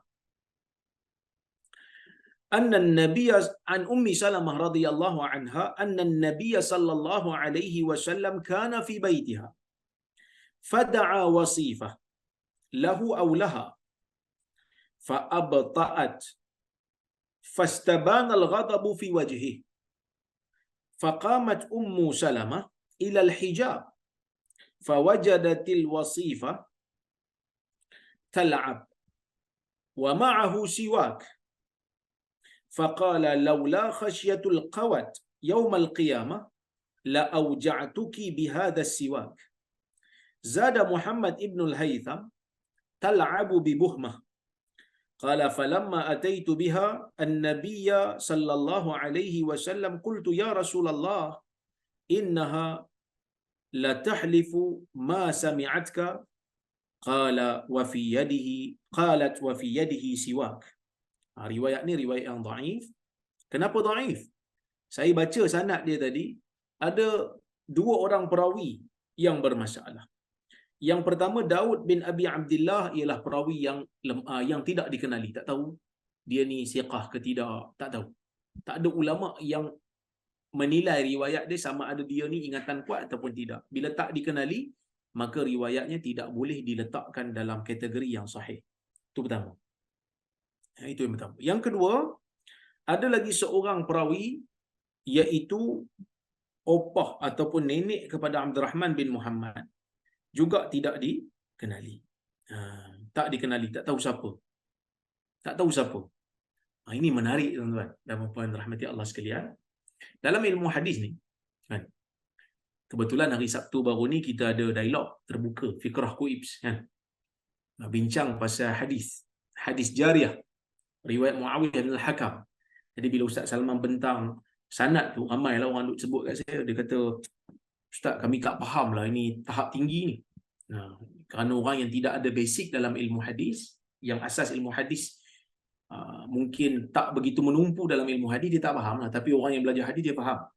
أن النبي عن أم سلمة رضي الله عنها أن النبي صلى الله عليه وسلم كان في بيتها فدعا وصيفة له أو لها فأبطأت فاستبان الغضب في وجهه فقامت أم سلمة إلى الحجاب فوجدت الوصيفة تلعب ومعه سواك فقال لولا خشية القوت يوم القيامة لأوجعتك بهذا السواك. زاد محمد ابن الهيثم تلعب ببهمة. قال فلما أتيت بها النبي صلى الله عليه وسلم قلت يا رسول الله إنها لتحلف ما سمعتك قالت وفي يده سواك. Riwayat ni riwayat yang dhaif. Kenapa dhaif? Saya baca sanad dia tadi, ada dua orang perawi yang bermasalah. Yang pertama, Daud bin Abi Abdullah, ialah perawi yang tidak dikenali, tak tahu dia ni siqah ke tidak, tak tahu. Tak ada ulama yang menilai riwayat dia sama ada dia ni ingatan kuat ataupun tidak. Bila tak dikenali, maka riwayatnya tidak boleh diletakkan dalam kategori yang sahih. Itu pertama. Itu yang pertama. Yang kedua, ada lagi seorang perawi, iaitu opah ataupun nenek kepada Abdul Rahman bin Muhammad, juga tidak dikenali. Tak dikenali, tak tahu siapa. Tak tahu siapa. Ini menarik tuan-tuan dan puan-puan rahmati Allah sekalian. Dalam ilmu hadis ni, kan, kebetulan hari Sabtu baru ni kita ada dialog terbuka Fikrah Kuibs, kan, bincang pasal hadis jariah riwayat Muawiyah bin Al-Hakam. Jadi bila Ustaz Salman bentang sanad tu, ramailah orang duk sebut kat saya, dia kata, Ustaz, kami tak faham lah ini tahap tinggi ni. Kerana orang yang tidak ada basic dalam ilmu hadis, yang asas ilmu hadis mungkin tak begitu menumpu dalam ilmu hadis, dia tak faham lah. Tapi orang yang belajar hadis, dia faham.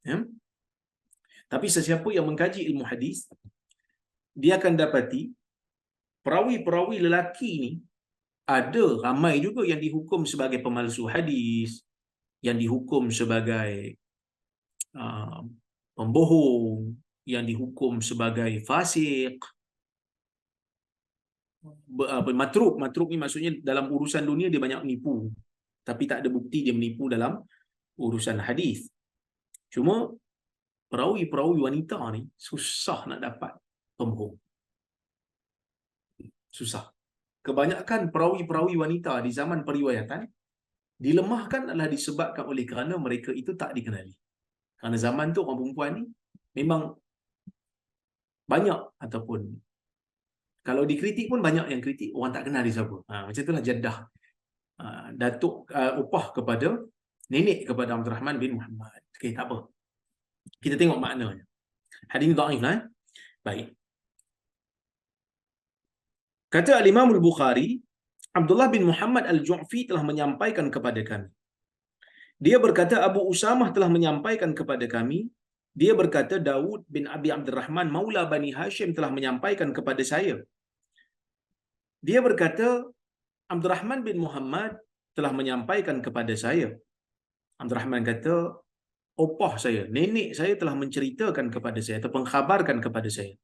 Tapi sesiapa yang mengkaji ilmu hadis, dia akan dapati perawi-perawi lelaki ni, ada ramai juga yang dihukum sebagai pemalsu hadis, yang dihukum sebagai pembohong, yang dihukum sebagai fasik, matruk. Matruk ni maksudnya dalam urusan dunia dia banyak menipu, tapi tak ada bukti dia menipu dalam urusan hadis. Cuma perawi-perawi wanita ni susah nak dapat pembohong. Susah. Kebanyakan perawi-perawi wanita di zaman periwayatan dilemahkan adalah disebabkan oleh kerana mereka itu tak dikenali. Kerana zaman tu orang perempuan ni memang banyak, ataupun kalau dikritik pun banyak yang kritik orang tak kenal dia siapa. Macam itulah Jeddah Datuk upah kepada nenek kepada Abdul Rahman bin Muhammad. Okey, tak apa. Kita tengok maknanya. Hadis ini dhaif lah. Baik. Kata Al-Imam Al-Bukhari, Abdullah bin Muhammad Al-Ju'fi telah menyampaikan kepada kami. Dia berkata Abu Usamah telah menyampaikan kepada kami. Dia berkata Daud bin Abi Abdul Rahman Maula Bani Hashim telah menyampaikan kepada saya. Dia berkata Abdul Rahman bin Muhammad telah menyampaikan kepada saya. Abdul Rahman kata, opah saya, nenek saya telah menceritakan kepada saya atau mengkhabarkan kepada saya.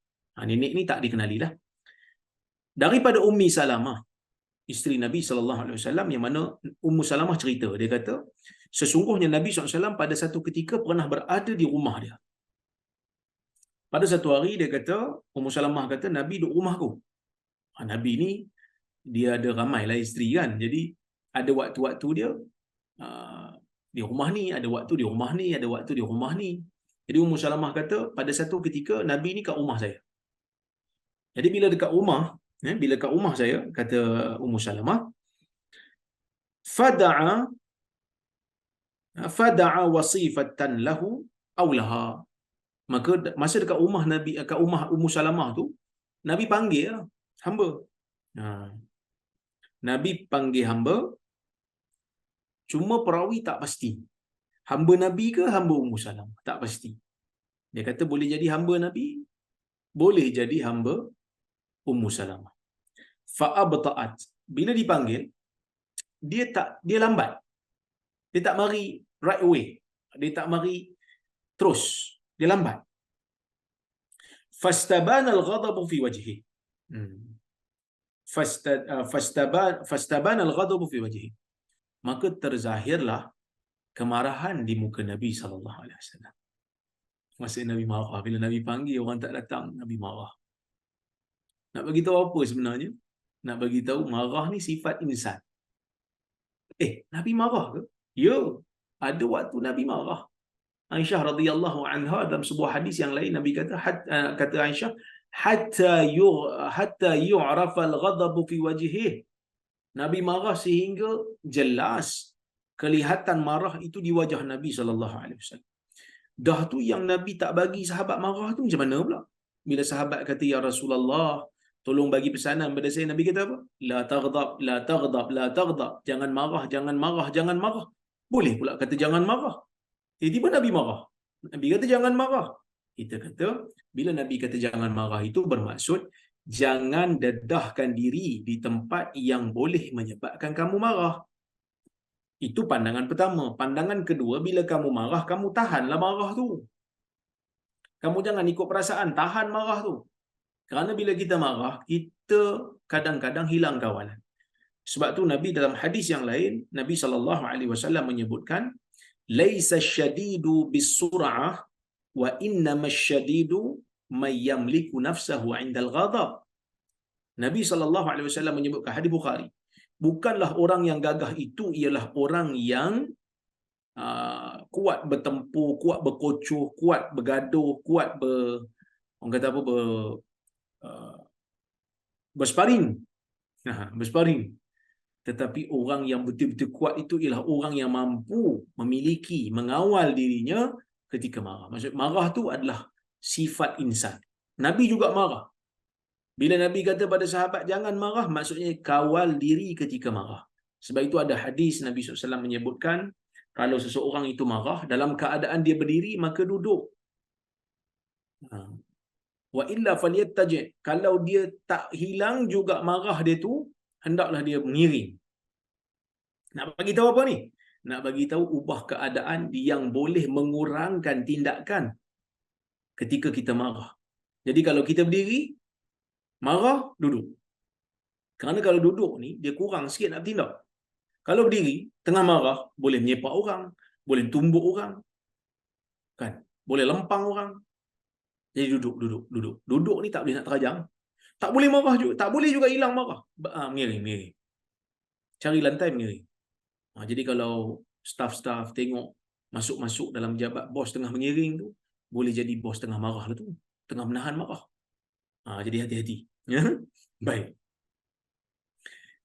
Nenek ni tak dikenali lah. Daripada Ummi Salamah, isteri Nabi SAW, yang mana Ummu Salamah cerita. Dia kata, sesungguhnya Nabi SAW pada satu ketika pernah berada di rumah dia. Pada satu hari dia kata, Ummu Salamah kata, Nabi duduk rumahku. Nabi ni, dia ada ramailah isteri kan. Jadi, ada waktu-waktu dia di rumah ni, ada waktu di rumah ni, ada waktu di rumah ni. Jadi Ummu Salamah kata, pada satu ketika Nabi ni kat rumah saya. Jadi bila dekat rumah, bila kat rumah saya, kata Ummu Salamah, fada'a wasifatan lahu aw laha. Maka masa dekat rumah Nabi, kat rumah Ummu Salamah tu, Nabi panggil hamba. Nabi panggil hamba, cuma perawi tak pasti. Hamba Nabi ke hamba Ummu Salamah? Tak pasti. Dia kata boleh jadi hamba Nabi, boleh jadi hamba Ummu Salamah. Fa'abta'at. Bila dipanggil, dia lambat. Dia tak mari right away. Dia tak mari terus. Dia lambat. Fastabana al-ghadabu fi wajhi. Fastabana al-ghadabu fi wajhi. Maka terzahirlah kemarahan di muka Nabi SAW. Maksud Nabi marah. Bila Nabi panggil orang tak datang, Nabi marah. Nak bagi tahu apa sebenarnya? Nak bagi tahu marah ni sifat insan. Nabi marah ke? Ya, ada waktu Nabi marah. Aisyah radhiyallahu anha dalam sebuah hadis yang lain, Nabi kata, kata Aisyah, hatta yu'raf al-ghadab fi wajhihi. Nabi marah sehingga jelas kelihatan marah itu di wajah Nabi SAW. Dah tu yang Nabi tak bagi sahabat marah tu macam mana pula? Bila sahabat kata, ya Rasulullah, tolong bagi pesanan pada saya. Nabi kata apa? La taghdab, la taghdab, la taghdab. Jangan marah, jangan marah, jangan marah. Boleh pula kata jangan marah. Tiba-tiba Nabi marah. Nabi kata jangan marah. Kita kata, bila Nabi kata jangan marah itu bermaksud, jangan dedahkan diri di tempat yang boleh menyebabkan kamu marah. Itu pandangan pertama. Pandangan kedua, bila kamu marah, kamu tahanlah marah tu. Kamu jangan ikut perasaan, tahan marah tu. Kerana bila kita marah, kita kadang-kadang hilang kawalan. Sebab tu Nabi dalam hadis yang lain, Nabi SAW menyebutkan, laisa syadidu bisur'ah wa innama syadidu may yamliku nafsahu 'indal ghadab. Nabi SAW menyebutkan, hadis Bukhari, bukanlah orang yang gagah itu ialah orang yang kuat bertempur, kuat berkocoh, kuat bergaduh, kuat orang kata apa, bersparing. Bersparing. Tetapi orang yang betul-betul kuat itu ialah orang yang mampu memiliki, mengawal dirinya ketika marah. Maksud marah tu adalah sifat insan. Nabi juga marah. Bila Nabi kata pada sahabat jangan marah, maksudnya kawal diri ketika marah. Sebab itu ada hadis Nabi SAW menyebutkan, kalau seseorang itu marah, dalam keadaan dia berdiri, maka duduk. Wa illa falyattaji'. Kalau dia tak hilang juga marah dia tu, hendaklah dia mengiring. Nak bagi tahu apa ni? Nak bagi tahu ubah keadaan yang boleh mengurangkan tindakan ketika kita marah. Jadi kalau kita berdiri, marah, duduk. Kerana kalau duduk ni, dia kurang sikit nak bertindak. Kalau berdiri, tengah marah, boleh menyepak orang, boleh tumbuk orang, kan? Boleh lempang orang. Jadi duduk. Duduk ni tak boleh nak terajang. Tak boleh marah juga, tak boleh juga hilang marah. Mengiring. Cari lantai mengiring. Jadi kalau staff-staff tengok masuk-masuk dalam jabat bos tengah mengiring tu, boleh jadi bos tengah marah lah tu, tengah menahan marah. Jadi hati-hati. Ya? Baik.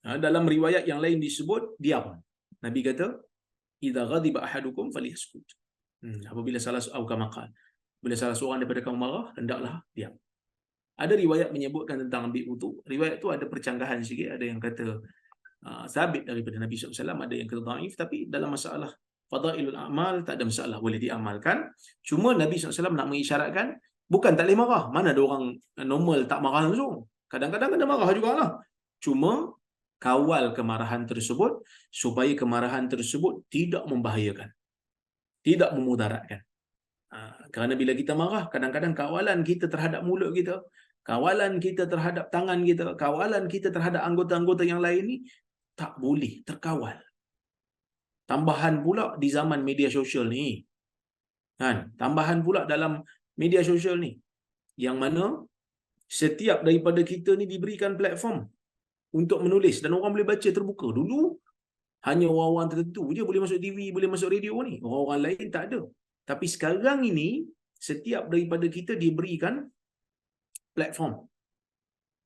Dalam riwayat yang lain disebut diam. Nabi kata, "Idza ghadiba ahadukum falyaskut." Apabila salah bila salah seorang daripada kamu marah, hendaklah diam. Ada riwayat menyebutkan tentang ambil wudu. Riwayat tu ada percanggahan sikit, ada yang kata sabit daripada Nabi SAW, ada yang kata dhaif, tapi dalam masalah fadailul amal tak ada masalah, boleh diamalkan. Cuma Nabi SAW nak mengisyaratkan bukan tak boleh marah. Mana ada orang normal tak marah langsung. Kadang-kadang kena marah jugalah. Cuma kawal kemarahan tersebut supaya kemarahan tersebut tidak membahayakan, tidak memudaratkan. Kerana bila kita marah, kadang-kadang kawalan kita terhadap mulut kita, kawalan kita terhadap tangan kita, kawalan kita terhadap anggota-anggota yang lain ni tak boleh terkawal. Tambahan pula di zaman media sosial ni, kan? Tambahan pula dalam media sosial ni, yang mana setiap daripada kita ni diberikan platform untuk menulis dan orang boleh baca terbuka. Dulu hanya orang-orang tertentu je boleh masuk TV, boleh masuk radio ni. Orang-orang lain tak ada. Tapi sekarang ini setiap daripada kita diberikan platform.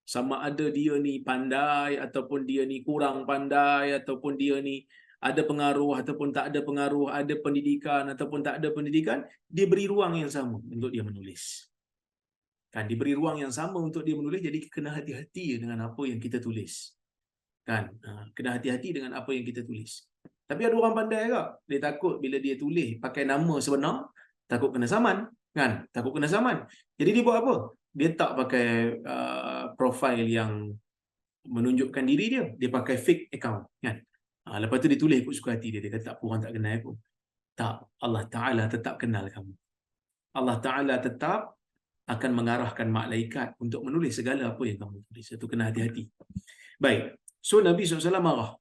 Sama ada dia ni pandai ataupun dia ni kurang pandai, ataupun dia ni ada pengaruh ataupun tak ada pengaruh, ada pendidikan ataupun tak ada pendidikan, dia beri ruang yang sama untuk dia menulis. Kan, diberi ruang yang sama untuk dia menulis, jadi kena hati-hati dengan apa yang kita tulis. Kan, kena hati-hati dengan apa yang kita tulis. Tapi ada orang pandai juga, dia takut bila dia tulis pakai nama sebenar, takut kena saman, kan? Takut kena saman. Jadi dia buat apa? Dia tak pakai profil yang menunjukkan diri dia, dia pakai fake account, kan? Lepas tu dia tulis ikut suka hati dia, dia kata tak, orang tak kenal aku. Tak, Allah Ta'ala tetap kenal kamu. Allah Ta'ala tetap akan mengarahkan malaikat untuk menulis segala apa yang kamu tulis. Itu kena hati-hati. Baik. So Nabi SAW marah.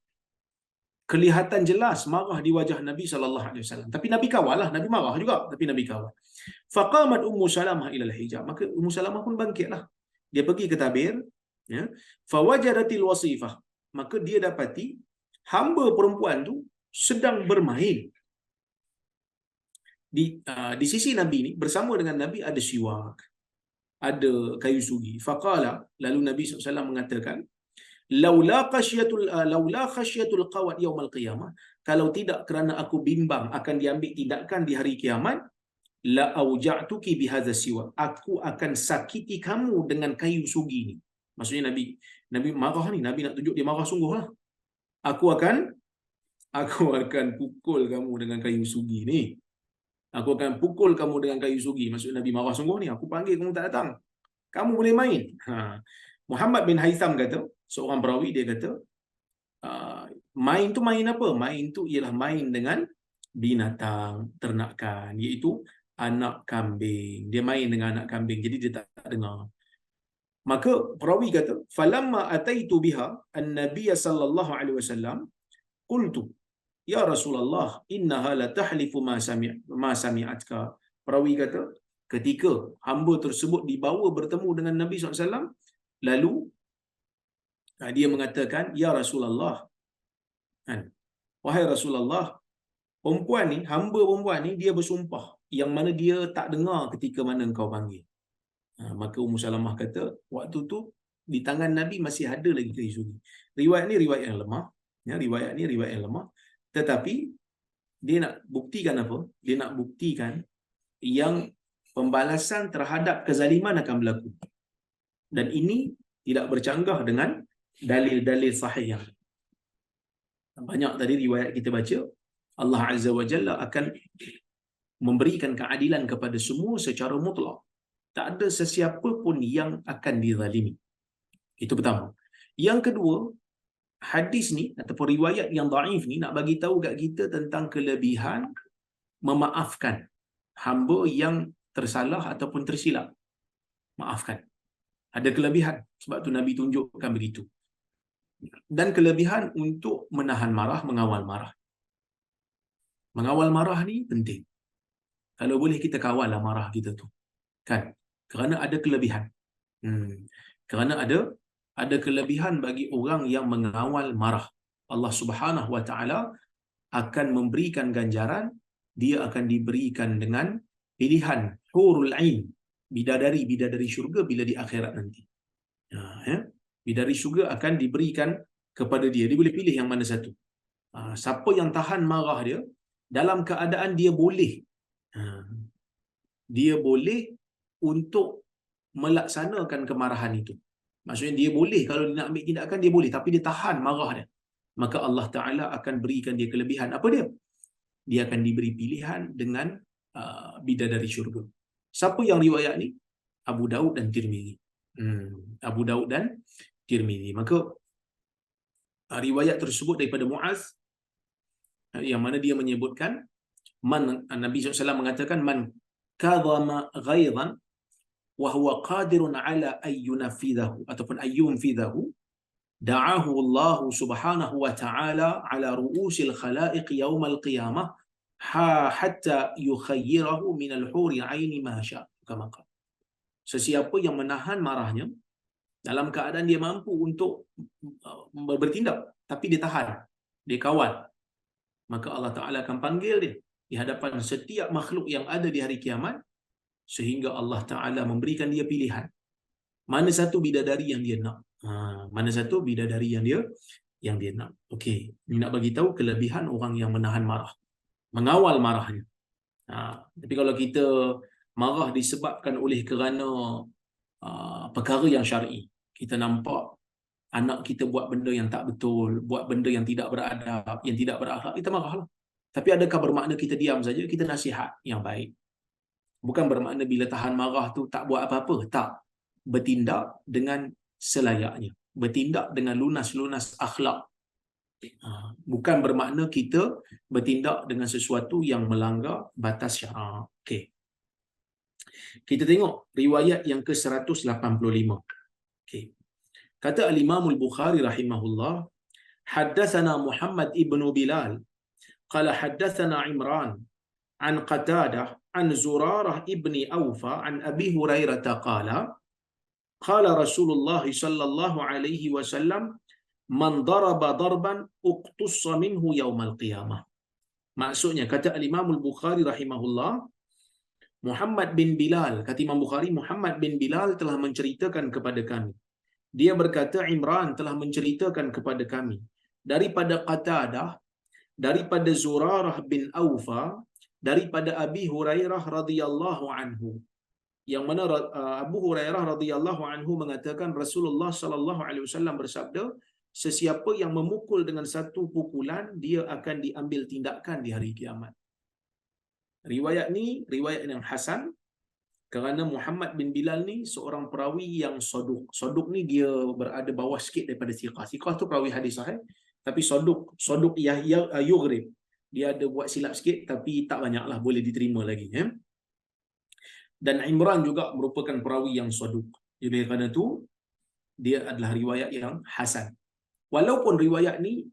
Kelihatan jelas marah di wajah Nabi SAW. Tapi Nabi kawal lah. Nabi marah juga, tapi Nabi kawal. Faqamat Ummu Salamah ilal hijab. Maka Ummu Salamah pun bangkitlah. Dia pergi ke tabir. Ya. Fawajadatil wasifah. Maka dia dapati hamba perempuan tu sedang bermain. Di sisi Nabi ni, bersama dengan Nabi ada siwak, ada kayu sugi. Faqala, lalu Nabi SAW mengatakan, laula khasyatul qawat yaumal qiyamah, kalau tidak kerana aku bimbang akan diambil tindakan di hari kiamat, la auja'tuki bihadza siwak, aku akan sakiti kamu dengan kayu sugi ni. Maksudnya Nabi marah ni, Nabi nak tunjuk dia marah sungguhlah. Aku akan pukul kamu dengan kayu sugi ni. Aku akan pukul kamu dengan kayu sugi. Maksud Nabi marah sungguh ni. Aku panggil kamu tak datang. Kamu boleh main. Muhammad bin Haytham kata, seorang perawi, dia kata, main tu main apa? Main tu ialah main dengan binatang ternakan, iaitu anak kambing. Dia main dengan anak kambing. Jadi dia tak dengar. Maka perawi kata, falamma ataitu biha an-nabiy sallallahu alaihi wasallam qultu ya Rasulullah innaha la tahlifu ma sami'atka. Perawi kata, ketika hamba tersebut dibawa bertemu dengan Nabi SAW, lalu dia mengatakan, ya Rasulullah, kan, wahai Rasulullah, perempuan ni, hamba perempuan ni, dia bersumpah yang mana dia tak dengar ketika mana engkau panggil. Maka Ummu Salamah kata, waktu tu di tangan Nabi masih ada lagi kayu sugi. Riwayat ni riwayat yang lemah, ya, riwayat ni riwayat yang lemah. Tetapi dia nak buktikan apa? Dia nak buktikan yang pembalasan terhadap kezaliman akan berlaku. Dan ini tidak bercanggah dengan dalil-dalil sahih yang banyak tadi riwayat kita baca. Allah Azza wa Jalla akan memberikan keadilan kepada semua secara mutlak. Tak ada sesiapa pun yang akan dizalimi. Itu pertama. Yang kedua, hadis ni ataupun riwayat yang dhaif ni nak bagi tahu kat kita tentang kelebihan memaafkan hamba yang tersalah ataupun tersilap. Maafkan. Ada kelebihan, sebab tu Nabi tunjukkan begitu. Dan kelebihan untuk menahan marah, mengawal marah. Mengawal marah ni penting. Kalau boleh kita kawal lah marah kita tu. Kan? Kerana ada kelebihan. Kerana ada kelebihan bagi orang yang mengawal marah. Allah Subhanahu wa taala akan memberikan ganjaran, dia akan diberikan dengan pilihan hurul ain, bidadari syurga bila di akhirat nanti. Ya. Bidadari syurga akan diberikan kepada dia. Dia boleh pilih yang mana satu. Siapa yang tahan marah dia dalam keadaan dia boleh untuk melaksanakan kemarahan itu. Maksudnya dia boleh, kalau dia nak ambil tindakan dia boleh, tapi dia tahan marah dia. Maka Allah Ta'ala akan berikan dia kelebihan. Apa dia? Dia akan diberi pilihan dengan bidadari syurga. Siapa yang riwayat ni? Abu Daud dan Tirmizi. Abu Daud dan Tirmizi. Maka riwayat tersebut daripada Muaz, yang mana dia menyebutkan Nabi SAW mengatakan man kadhama ghaidhan wa huwa qadirun ala ayyunafidhahu ataupun ayyunfidhahu da'ahu Allah Subhanahu wa ta'ala ala ru'usil khalaiq yaumal qiyamah hatta yukhayyirahu minal huri 'aini ma syaa. Kama qala, sesiapa yang menahan marahnya dalam keadaan dia mampu untuk bertindak tapi dia tahan, dia kawal, maka Allah Ta'ala akan panggil dia di hadapan setiap makhluk yang ada di hari kiamat, sehingga Allah Ta'ala memberikan dia pilihan mana satu bidadari yang dia nak. Mana satu bidadari yang dia nak. Okey, ini nak bagi tahu kelebihan orang yang menahan marah, mengawal marahnya. Tapi kalau kita marah disebabkan oleh kerana perkara yang syar'i, kita nampak anak kita buat benda yang tak betul, buat benda yang tidak beradab, yang tidak berakhlak, kita marahlah. Tapi adakah bermakna kita diam saja? Kita nasihat yang baik. Bukan bermakna bila tahan marah tu tak buat apa-apa. Tak. Bertindak dengan selayaknya. Bertindak dengan lunas-lunas akhlak. Bukan bermakna kita bertindak dengan sesuatu yang melanggar batas syarak. Okey. Kita tengok riwayat yang ke-185. Okey. Kata al-Imam al-Bukhari rahimahullah, haddatsana Muhammad ibn Bilal qala haddatsana Imran an Qatadah an Zurarah ibni Awfa an Abi Hurairah qala qala Rasulullah sallallahu alaihi wasallam man daraba darban uqtussa minhu yaumal qiyamah. Maksudnya kata al-Imam al-Bukhari rahimahullah, Muhammad bin Bilal, kata Imam Bukhari, Muhammad bin Bilal telah menceritakan kepada kami. Dia berkata Imran telah menceritakan kepada kami daripada Qatadah, daripada Zurarah bin Awfa, daripada Abi Hurairah radhiyallahu anhu, yang mana Abu Hurairah radhiyallahu anhu mengatakan Rasulullah sallallahu alaihi wasallam bersabda, sesiapa yang memukul dengan satu pukulan dia akan diambil tindakan di hari kiamat. Riwayat ni riwayat yang hasan kerana Muhammad bin Bilal ni seorang perawi yang soduk. Soduk ni dia berada bawah sikit daripada siqah. Siqah tu perawi hadis sahih, tapi soduk Yahya yughrib. Dia ada buat silap sikit tapi tak banyaklah, boleh diterima lagi, ya. Dan Imran juga merupakan perawi yang soduk. Jadi kerana tu dia adalah riwayat yang hasan. Walaupun riwayat ni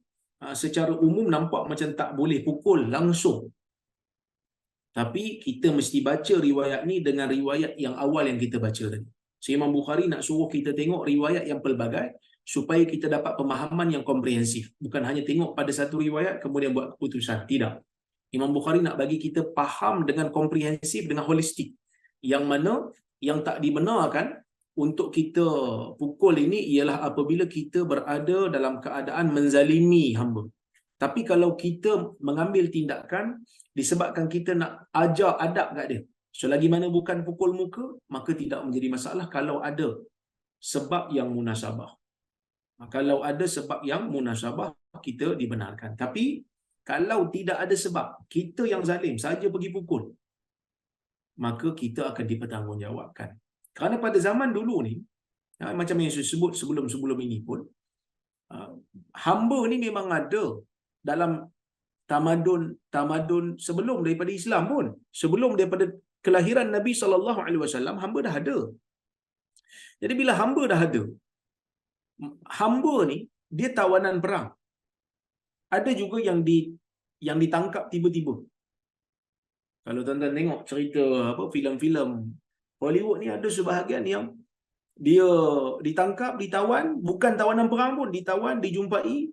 secara umum nampak macam tak boleh pukul langsung, tapi kita mesti baca riwayat ni dengan riwayat yang awal yang kita baca tadi. So, Imam Bukhari nak suruh kita tengok riwayat yang pelbagai supaya kita dapat pemahaman yang komprehensif. Bukan hanya tengok pada satu riwayat kemudian buat keputusan. Tidak. Imam Bukhari nak bagi kita faham dengan komprehensif, dengan holistik. Yang mana yang tak dibenarkan untuk kita pukul ini ialah apabila kita berada dalam keadaan menzalimi hamba. Tapi kalau kita mengambil tindakan disebabkan kita nak ajar adab kat dia, selagi mana bukan pukul muka, maka tidak menjadi masalah kalau ada sebab yang munasabah. Kalau ada sebab yang munasabah, kita dibenarkan. Tapi kalau tidak ada sebab, kita yang zalim saja pergi pukul, maka kita akan dipertanggungjawabkan. Kerana pada zaman dulu ni, macam yang saya sebut sebelum-sebelum ini pun, hamba ni memang ada dalam tamadun sebelum daripada Islam pun. Sebelum daripada kelahiran Nabi SAW, hamba dah ada. Jadi bila hamba dah ada, hamba ni dia tawanan perang. Ada juga yang ditangkap tiba-tiba. Kalau tuan-tuan tengok cerita filem-filem Hollywood ni, ada sebahagian yang dia ditangkap, ditawan, bukan tawanan perang pun, ditawan, dijumpai,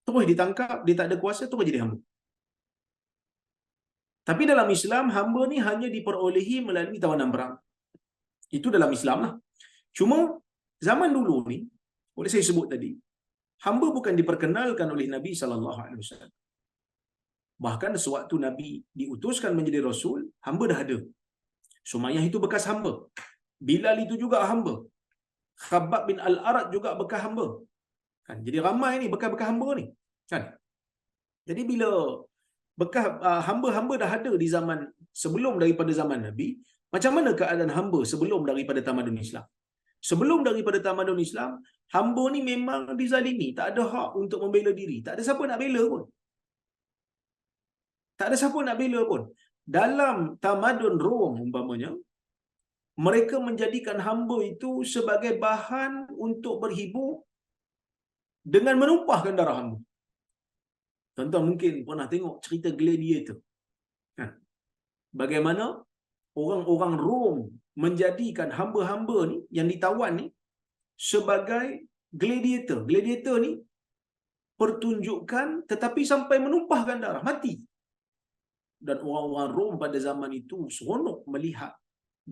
terus ditangkap, dia tak ada kuasa, terus jadi hamba. Tapi dalam Islam, hamba ni hanya diperolehi melalui tawanan perang. Itu dalam Islam lah. Cuma zaman dulu ni, boleh saya sebut tadi, hamba bukan diperkenalkan oleh Nabi SAW. Bahkan sewaktu Nabi diutuskan menjadi Rasul, hamba dah ada. Sumayyah itu bekas hamba. Bilal itu juga hamba. Khabbab bin Al-Arat juga bekas hamba. Kan? Jadi ramai ni bekas-bekas hamba ni. Kan? Jadi bila bekas hamba-hamba dah ada di zaman sebelum daripada zaman Nabi, macam mana keadaan hamba sebelum daripada tamadun Islam? Sebelum daripada tamadun Islam, hamba ni memang dizalimi, tak ada hak untuk membela diri. Tak ada siapa nak bela pun. Tak ada siapa nak bela pun. Dalam tamadun Rom umpamanya, mereka menjadikan hamba itu sebagai bahan untuk berhibur dengan menumpahkan darah hamba. Tuan-tuan mungkin pernah tengok cerita Gladiator. Bagaimana orang-orang Rom menjadikan hamba-hamba ni yang ditawan ni sebagai gladiator. Gladiator ni pertunjukan tetapi sampai menumpahkan darah, mati. Dan orang-orang Rom pada zaman itu seronok melihat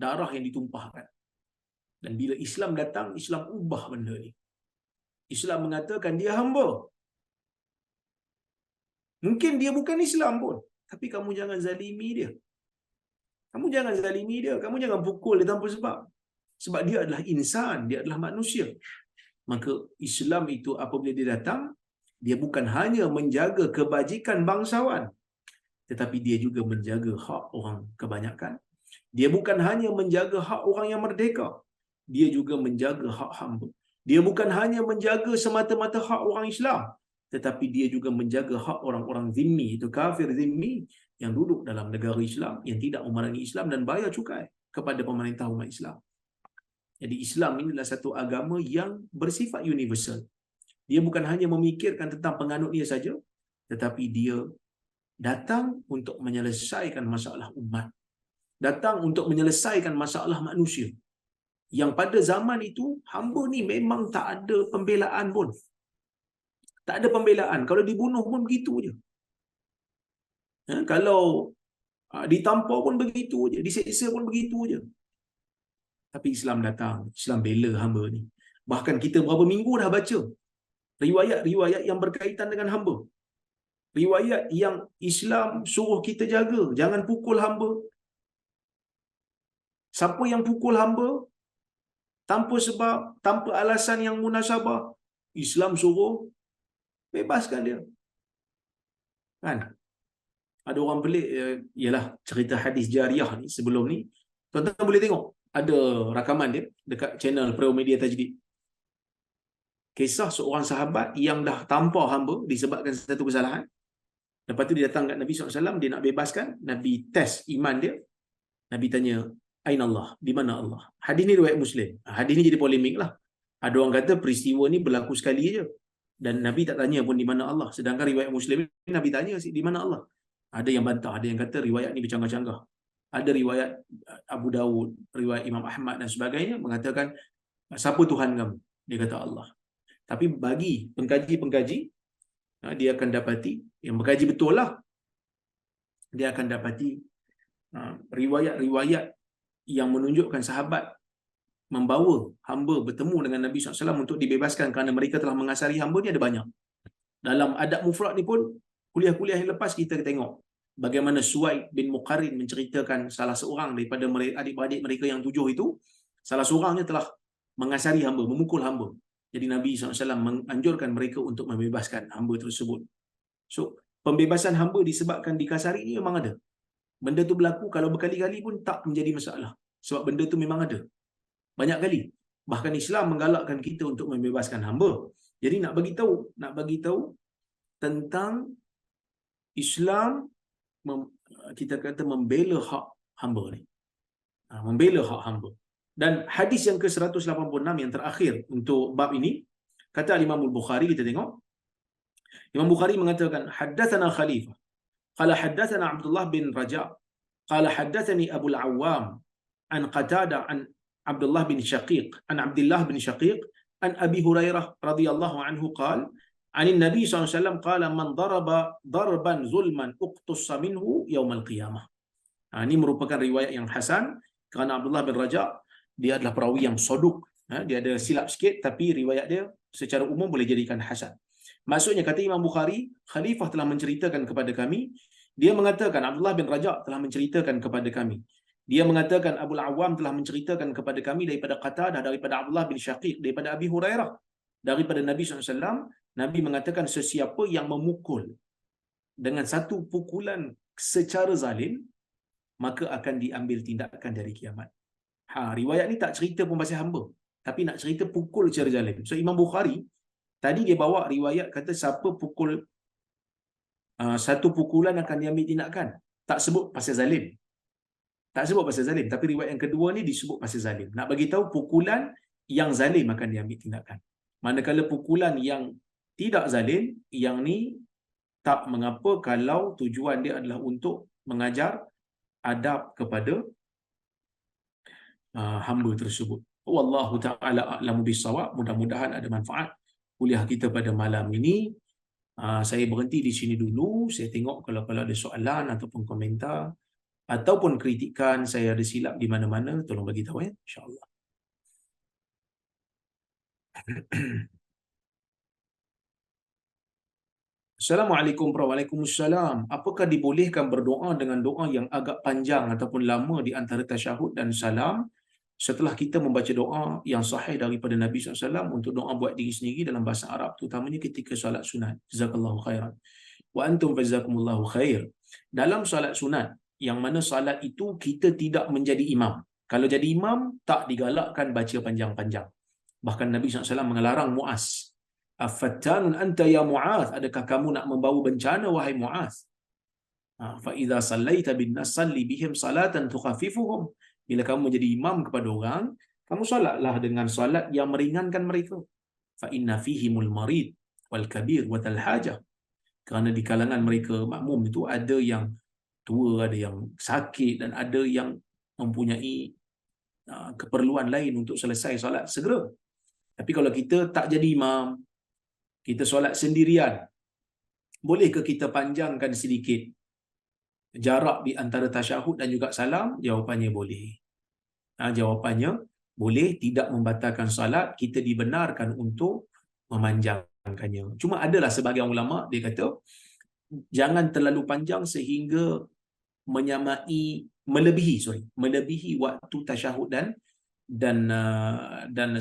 darah yang ditumpahkan. Dan bila Islam datang, Islam ubah benda ni. Islam mengatakan dia hamba. Mungkin dia bukan Islam pun, tapi kamu jangan zalimi dia. Kamu jangan zalimi dia, kamu jangan pukul dia tanpa sebab. Sebab dia adalah insan, dia adalah manusia. Maka Islam itu apabila dia datang, dia bukan hanya menjaga kebajikan bangsawan, tetapi dia juga menjaga hak orang kebanyakan. Dia bukan hanya menjaga hak orang yang merdeka, dia juga menjaga hak hamba. Dia bukan hanya menjaga semata-mata hak orang Islam, tetapi dia juga menjaga hak orang-orang zimmi, itu kafir zimmi yang duduk dalam negara Islam, yang tidak memerangi Islam dan bayar cukai kepada pemerintah umat Islam. Jadi Islam ini adalah satu agama yang bersifat universal. Dia bukan hanya memikirkan tentang penganutnya saja, tetapi dia datang untuk menyelesaikan masalah umat. Datang untuk menyelesaikan masalah manusia. Yang pada zaman itu, hamba ni memang tak ada pembelaan pun. Tak ada pembelaan. Kalau dibunuh pun begitu je. Kalau ditampar pun begitu je. Diseksa pun begitu je. Tapi Islam datang. Islam bela hamba ni. Bahkan kita berapa minggu dah baca riwayat-riwayat yang berkaitan dengan hamba. Riwayat yang Islam suruh kita jaga. Jangan pukul hamba. Siapa yang pukul hamba tanpa sebab, tanpa alasan yang munasabah, Islam suruh bebaskan dia. Kan? Ada orang pelik, ialah cerita hadis jariah ni sebelum ni. Tuan-tuan boleh tengok. Ada rakaman dia dekat channel Pramedia Tajdid. Kisah seorang sahabat yang dah tampar hamba disebabkan satu kesalahan. Lepas tu dia datang kat Nabi SAW, dia nak bebaskan. Nabi test iman dia. Nabi tanya, Aina Allah? Di mana Allah? Hadis ni riwayat Muslim. Hadis ni jadi polemik lah. Ada orang kata peristiwa ni berlaku sekali je. Dan Nabi tak tanya pun di mana Allah. Sedangkan riwayat Muslim ni Nabi tanya di mana Allah. Ada yang bantah, ada yang kata riwayat ni bercanggah-canggah. Ada riwayat Abu Dawud, riwayat Imam Ahmad dan sebagainya mengatakan, siapa Tuhan kamu? Dia kata Allah. Tapi bagi pengkaji-pengkaji, dia akan dapati, yang berkaji betul lah, dia akan dapati riwayat-riwayat yang menunjukkan sahabat membawa hamba bertemu dengan Nabi SAW untuk dibebaskan kerana mereka telah mengasari hamba ni ada banyak. Dalam adab mufrad ni pun, kuliah-kuliah yang lepas kita tengok bagaimana Suwaid bin Muqarrin menceritakan salah seorang daripada adik-beradik mereka yang 7 itu, salah seorangnya telah mengasari hamba, memukul hamba. Jadi Nabi SAW menganjurkan mereka untuk membebaskan hamba tersebut. So, pembebasan hamba disebabkan dikasari ni memang ada. Benda tu berlaku kalau berkali-kali pun tak menjadi masalah. Sebab benda tu memang ada. Banyak kali. Bahkan Islam menggalakkan kita untuk membebaskan hamba. Jadi nak bagi tahu tentang Islam, kita kata membela hak hamba ni. Membela hak hamba. Dan hadis yang ke-186 yang terakhir untuk bab ini, kata Imam Al-Bukhari, kita tengok. Imam Bukhari mengatakan, haddatsana Khalifah. Qala haddatsana Abdullah bin Raja. Qala haddatsani Abu Al-Awwam an Qatada Abdullah bin Syaqiq, an Abdullah bin Syaqiq, an Abi Hurairah radhiyallahu anhu qala, anin Nabi SAW qala man daraba darban zulman uqtussa minhu yaumal qiyamah. Ini merupakan riwayat yang hasan kerana Abdullah bin Raja dia adalah perawi yang soduk. Dia ada silap sikit tapi riwayat dia secara umum boleh jadikan hasan. Maksudnya kata Imam Bukhari, khalifah telah menceritakan kepada kami, dia mengatakan Abdullah bin Raja telah menceritakan kepada kami. Dia mengatakan Abu Al-Awwam telah menceritakan kepada kami daripada Qatadah, daripada Abdullah bin Syaqiq, daripada Abi Hurairah, daripada Nabi SAW. Nabi mengatakan sesiapa yang memukul dengan satu pukulan secara zalim, maka akan diambil tindakan dari kiamat. Riwayat ni tak cerita pun pasal hamba, tapi nak cerita pukul secara zalim. So Imam Bukhari tadi dia bawa riwayat kata siapa pukul satu pukulan akan diambil tindakan. Tak sebut pasal zalim. Tak sebut pasal zalim, tapi riwayat yang kedua ni disebut pasal zalim. Nak bagi tahu pukulan yang zalim akan diambil tindakan. Manakala pukulan yang tidak zalim, yang ni tak mengapa kalau tujuan dia adalah untuk mengajar adab kepada hamba tersebut. Wallahu ta'ala a'lamu bissawab. Mudah-mudahan ada manfaat kuliah kita pada malam ini. Saya berhenti di sini dulu. Saya tengok kalau ada soalan ataupun komentar ataupun kritikan, saya ada silap di mana-mana, tolong bagi tahu ya, insya-Allah. Assalamualaikum warahmatullahi wabarakatuh. Apakah dibolehkan berdoa dengan doa yang agak panjang ataupun lama di antara tasyahud dan salam setelah kita membaca doa yang sahih daripada Nabi SAW untuk doa buat diri sendiri dalam bahasa Arab, terutamanya ketika solat sunat? Jazakallahu khairan. Wa antum jazakumullahu khair. Dalam solat sunat, yang mana solat itu kita tidak menjadi imam. Kalau jadi imam, tak digalakkan baca panjang-panjang. Bahkan Nabi SAW mengelarang Muaz. Afattanun anta ya Muaz, adakah kamu nak membawa bencana wahai Muaz? Fa idza sallaita bin nas salli bihim salatan tukhafifuhum. Bila kamu menjadi imam kepada orang, kamu solatlah dengan solat yang meringankan mereka. Fa inna fihimul marid wal kabir wa dal hajah. Kerana di kalangan mereka makmum itu ada yang tua, ada yang sakit dan ada yang mempunyai keperluan lain untuk selesai solat segera. Tapi kalau kita tak jadi imam, kita solat sendirian, bolehkah kita panjangkan sedikit jarak di antara tasyahud dan juga salam? Jawapannya boleh. Jawapannya boleh, tidak membatalkan solat. Kita dibenarkan untuk memanjangkannya. Cuma adalah sebahagian ulama dia kata jangan terlalu panjang sehingga melebihi waktu tasyahud dan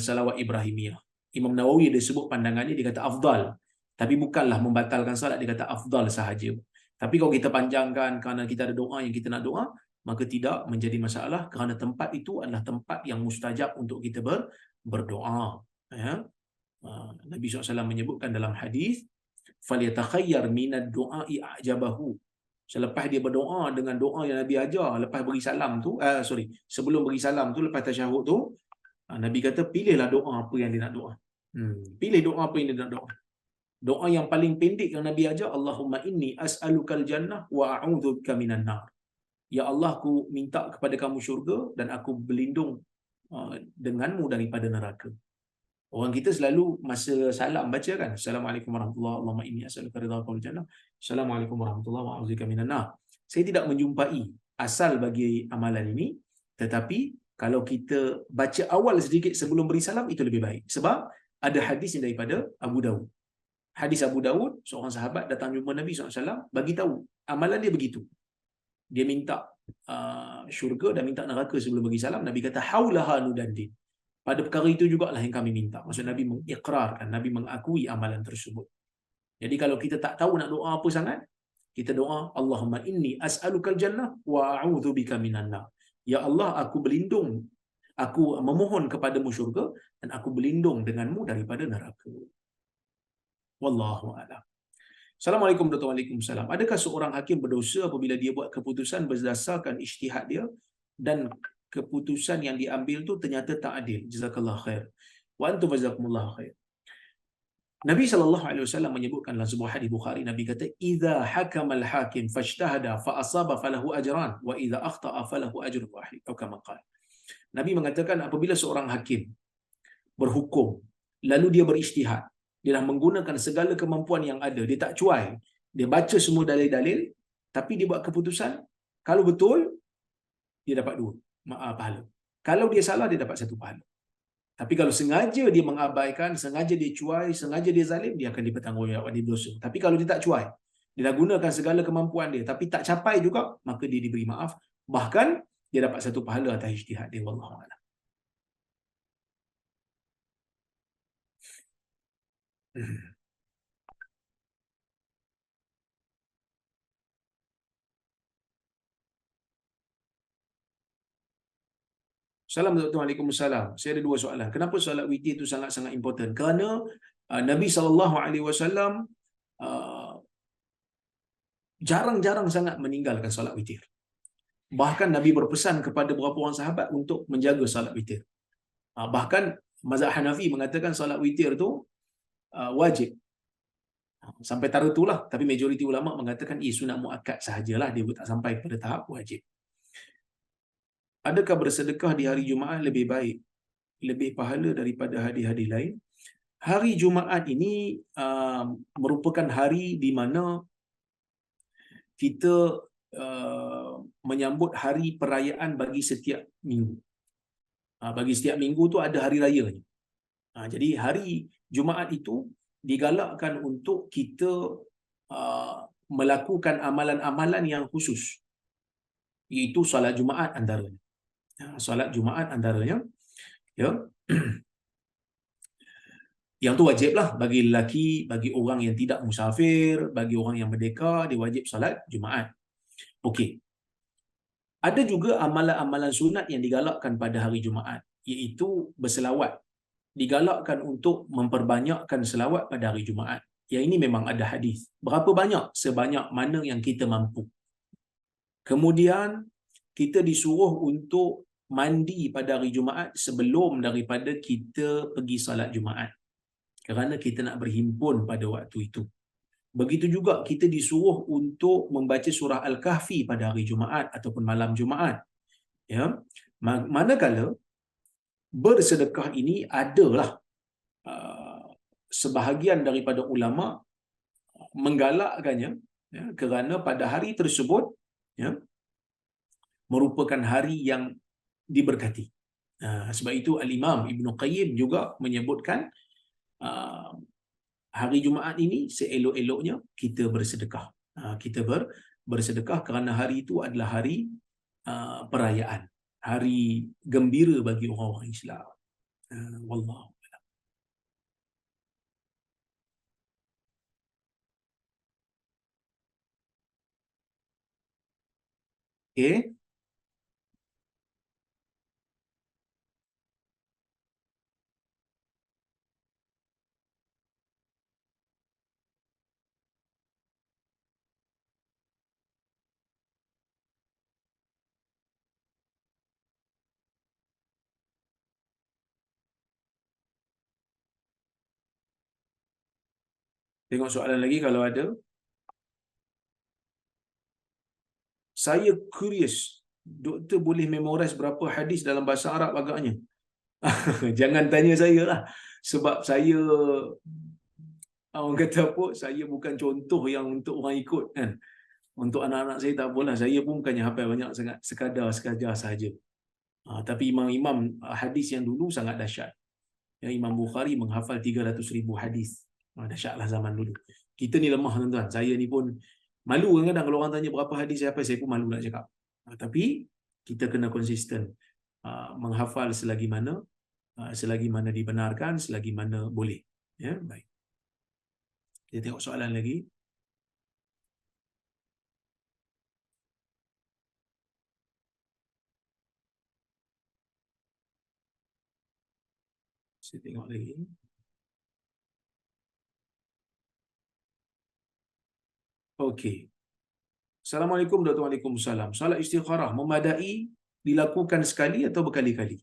salawat Ibrahimiyah. Imam Nawawi dia sebut pandangannya, dia kata afdal, tapi bukanlah membatalkan salat, dia kata afdal sahaja. Tapi kalau kita panjangkan kerana kita ada doa yang kita nak doa, maka tidak menjadi masalah kerana tempat itu adalah tempat yang mustajab untuk kita berdoa. Ya. Nabi SAW menyebutkan dalam hadis, falyatakhayyar minad du'a'i a'jabahu. Selepas dia berdoa dengan doa yang Nabi ajar, lepas beri salam tu, sebelum beri salam tu, lepas tasyahud tu, Nabi kata pilihlah doa apa yang dia nak doa. Pilih doa apa yang dia nak doa. Doa yang paling pendek yang Nabi ajar, Allahumma inni as'alukal jannah wa a'udzubika minan nar. Ya Allah, aku minta kepada kamu syurga dan aku berlindung denganmu daripada neraka. Orang kita selalu masa salam baca kan, Assalamualaikum warahmatullahi wabarakatuh, Allahumma inni as'aluka ridhaka wal jannah, Assalamualaikum warahmatullahi wabarakatuh, wa a'udzubika minan nar. Saya tidak menjumpai asal bagi amalan ini, tetapi kalau kita baca awal sedikit sebelum beri salam, itu lebih baik. Sebab ada hadis yang daripada Abu Dawud. Hadis Abu Dawud, seorang sahabat datang jumpa Nabi SAW, bagi tahu amalan dia begitu. Dia minta syurga dan minta neraka sebelum bagi salam. Nabi kata haulaha nudandin. Pada perkara itu jugalah yang kami minta. Maksud Nabi mengikrarkan, Nabi mengakui amalan tersebut. Jadi kalau kita tak tahu nak doa apa sangat, kita doa Allahumma inni as'alukal jannah wa a'udzubika minan nar. Ya Allah, aku berlindung, aku memohon kepadamu syurga dan aku berlindung denganmu daripada neraka. Wallahu a'lam. Assalamualaikum warahmatullahi wabarakatuh. Adakah seorang hakim berdosa apabila dia buat keputusan berdasarkan ijtihad dia dan keputusan yang diambil tu ternyata tak adil? Jazakallahu khair. Wa antum jazakumullahu khair. Nabi SAW menyebutkan dalam sebuah hadis Bukhari, Nabi kata, "Idza hakama al-hakim fajtahada fa asaba falahu ajran wa idza akhta'a falahu ajrun wahid." Atau kama qala. Nabi mengatakan apabila seorang hakim berhukum, lalu dia berijtihad, dia dah menggunakan segala kemampuan yang ada, dia tak cuai, dia baca semua dalil-dalil, tapi dia buat keputusan, kalau betul, dia dapat 2 pahala. Kalau dia salah, dia dapat 1 pahala. Tapi kalau sengaja dia mengabaikan, sengaja dia cuai, sengaja dia zalim, dia akan dipertanggungjawabkan, dia berdosa. Tapi kalau dia tak cuai, dia dah gunakan segala kemampuan dia, tapi tak capai juga, maka dia diberi maaf. Bahkan, dia dapat 1 pahala atas ijtihad dia. Wallahu a'lam. Assalamualaikum. Waalaikumsalam. Saya ada 2 soalan. Kenapa solat witir itu sangat-sangat important? Kerana Nabi SAW jarang-jarang sangat meninggalkan solat witir. Bahkan Nabi berpesan kepada beberapa orang sahabat untuk menjaga solat witir. Bahkan mazhab Hanafi mengatakan solat witir itu wajib. Sampai tara itulah, tapi majoriti ulama mengatakan sunat muakkad sahajalah, dia tak sampai pada tahap wajib. Adakah bersedekah di hari Jumaat lebih baik, lebih pahala daripada hari-hari lain? Hari Jumaat ini merupakan hari di mana kita menyambut hari perayaan bagi setiap minggu. Bagi setiap minggu tu ada hari rayanya. Jadi hari Jumaat itu digalakkan untuk kita melakukan amalan-amalan yang khusus, iaitu solat Jumaat antaranya. Solat Jumaat antaranya, ya. Yang tu wajiblah bagi lelaki, bagi orang yang tidak musafir, bagi orang yang merdeka, dia wajib solat Jumaat. Okey. Ada juga amalan-amalan sunat yang digalakkan pada hari Jumaat, iaitu berselawat. Digalakkan untuk memperbanyakkan selawat pada hari Jumaat. Yang ini memang ada hadis. Berapa banyak? Sebanyak mana yang kita mampu. Kemudian kita disuruh untuk mandi pada hari Jumaat sebelum daripada kita pergi salat Jumaat, kerana kita nak berhimpun pada waktu itu. Begitu juga kita disuruh untuk membaca surah Al-Kahfi pada hari Jumaat ataupun malam Jumaat. Ya. Manakala bersedekah ini adalah sebahagian daripada ulama menggalakkannya, ya, kerana pada hari tersebut, ya, merupakan hari yang diberkati. Sebab itu Al-Imam Ibn Qayyim juga menyebutkan hari Jumaat ini seelok-eloknya kita bersedekah. Kita bersedekah kerana hari itu adalah hari perayaan, hari gembira bagi orang-orang Islam. Wallahu a'lam. Okay. Tengok soalan lagi kalau ada. Saya curious, doktor boleh memorize berapa hadis dalam bahasa Arab agaknya? Jangan tanya saya lah. Sebab saya, orang kata apa, saya bukan contoh yang untuk orang ikut kan. Untuk anak-anak saya tak apalah. Saya pun bukannya hafal banyak sangat, sekadar sahaja. Tapi imam-imam hadis yang dulu sangat dahsyat. Ya, Imam Bukhari menghafal 300,000 hadis. Dahsyatlah zaman dulu. Kita ni lemah tuan-tuan. Saya ni pun malu kadang-kadang kalau orang tanya berapa hadis saya hafal, saya pun malu nak cakap. Tapi kita kena konsisten menghafal selagi mana dibenarkan, selagi mana boleh. Ya, baik. Kita tengok soalan lagi. Saya tengok lagi. Okey. Assalamualaikum warahmatullahi wabarakatuh. Waalaikumsalam. Salat istikharah memadai dilakukan sekali atau berkali-kali?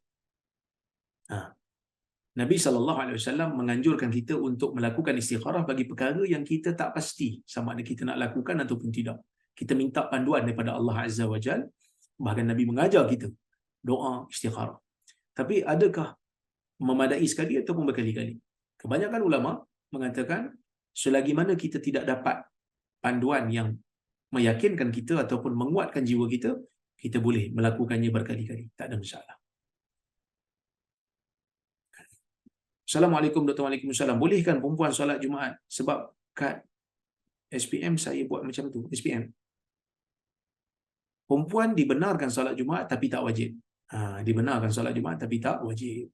Nabi SAW menganjurkan kita untuk melakukan istikharah bagi perkara yang kita tak pasti sama ada kita nak lakukan ataupun tidak. Kita minta panduan daripada Allah Azza wa Jal. Bahkan Nabi mengajar kita doa istikharah. Tapi adakah memadai sekali ataupun berkali-kali? Kebanyakan ulama mengatakan selagi mana kita tidak dapat panduan yang meyakinkan kita ataupun menguatkan jiwa kita, kita boleh melakukannya berkali-kali, tak ada masalah. Assalamualaikum Dr. Waalaikumsalam. Bolehkan perempuan solat Jumaat? Sebab kat SPM saya buat macam tu. SPM. Perempuan dibenarkan solat Jumaat tapi tak wajib. Dibenarkan solat Jumaat tapi tak wajib.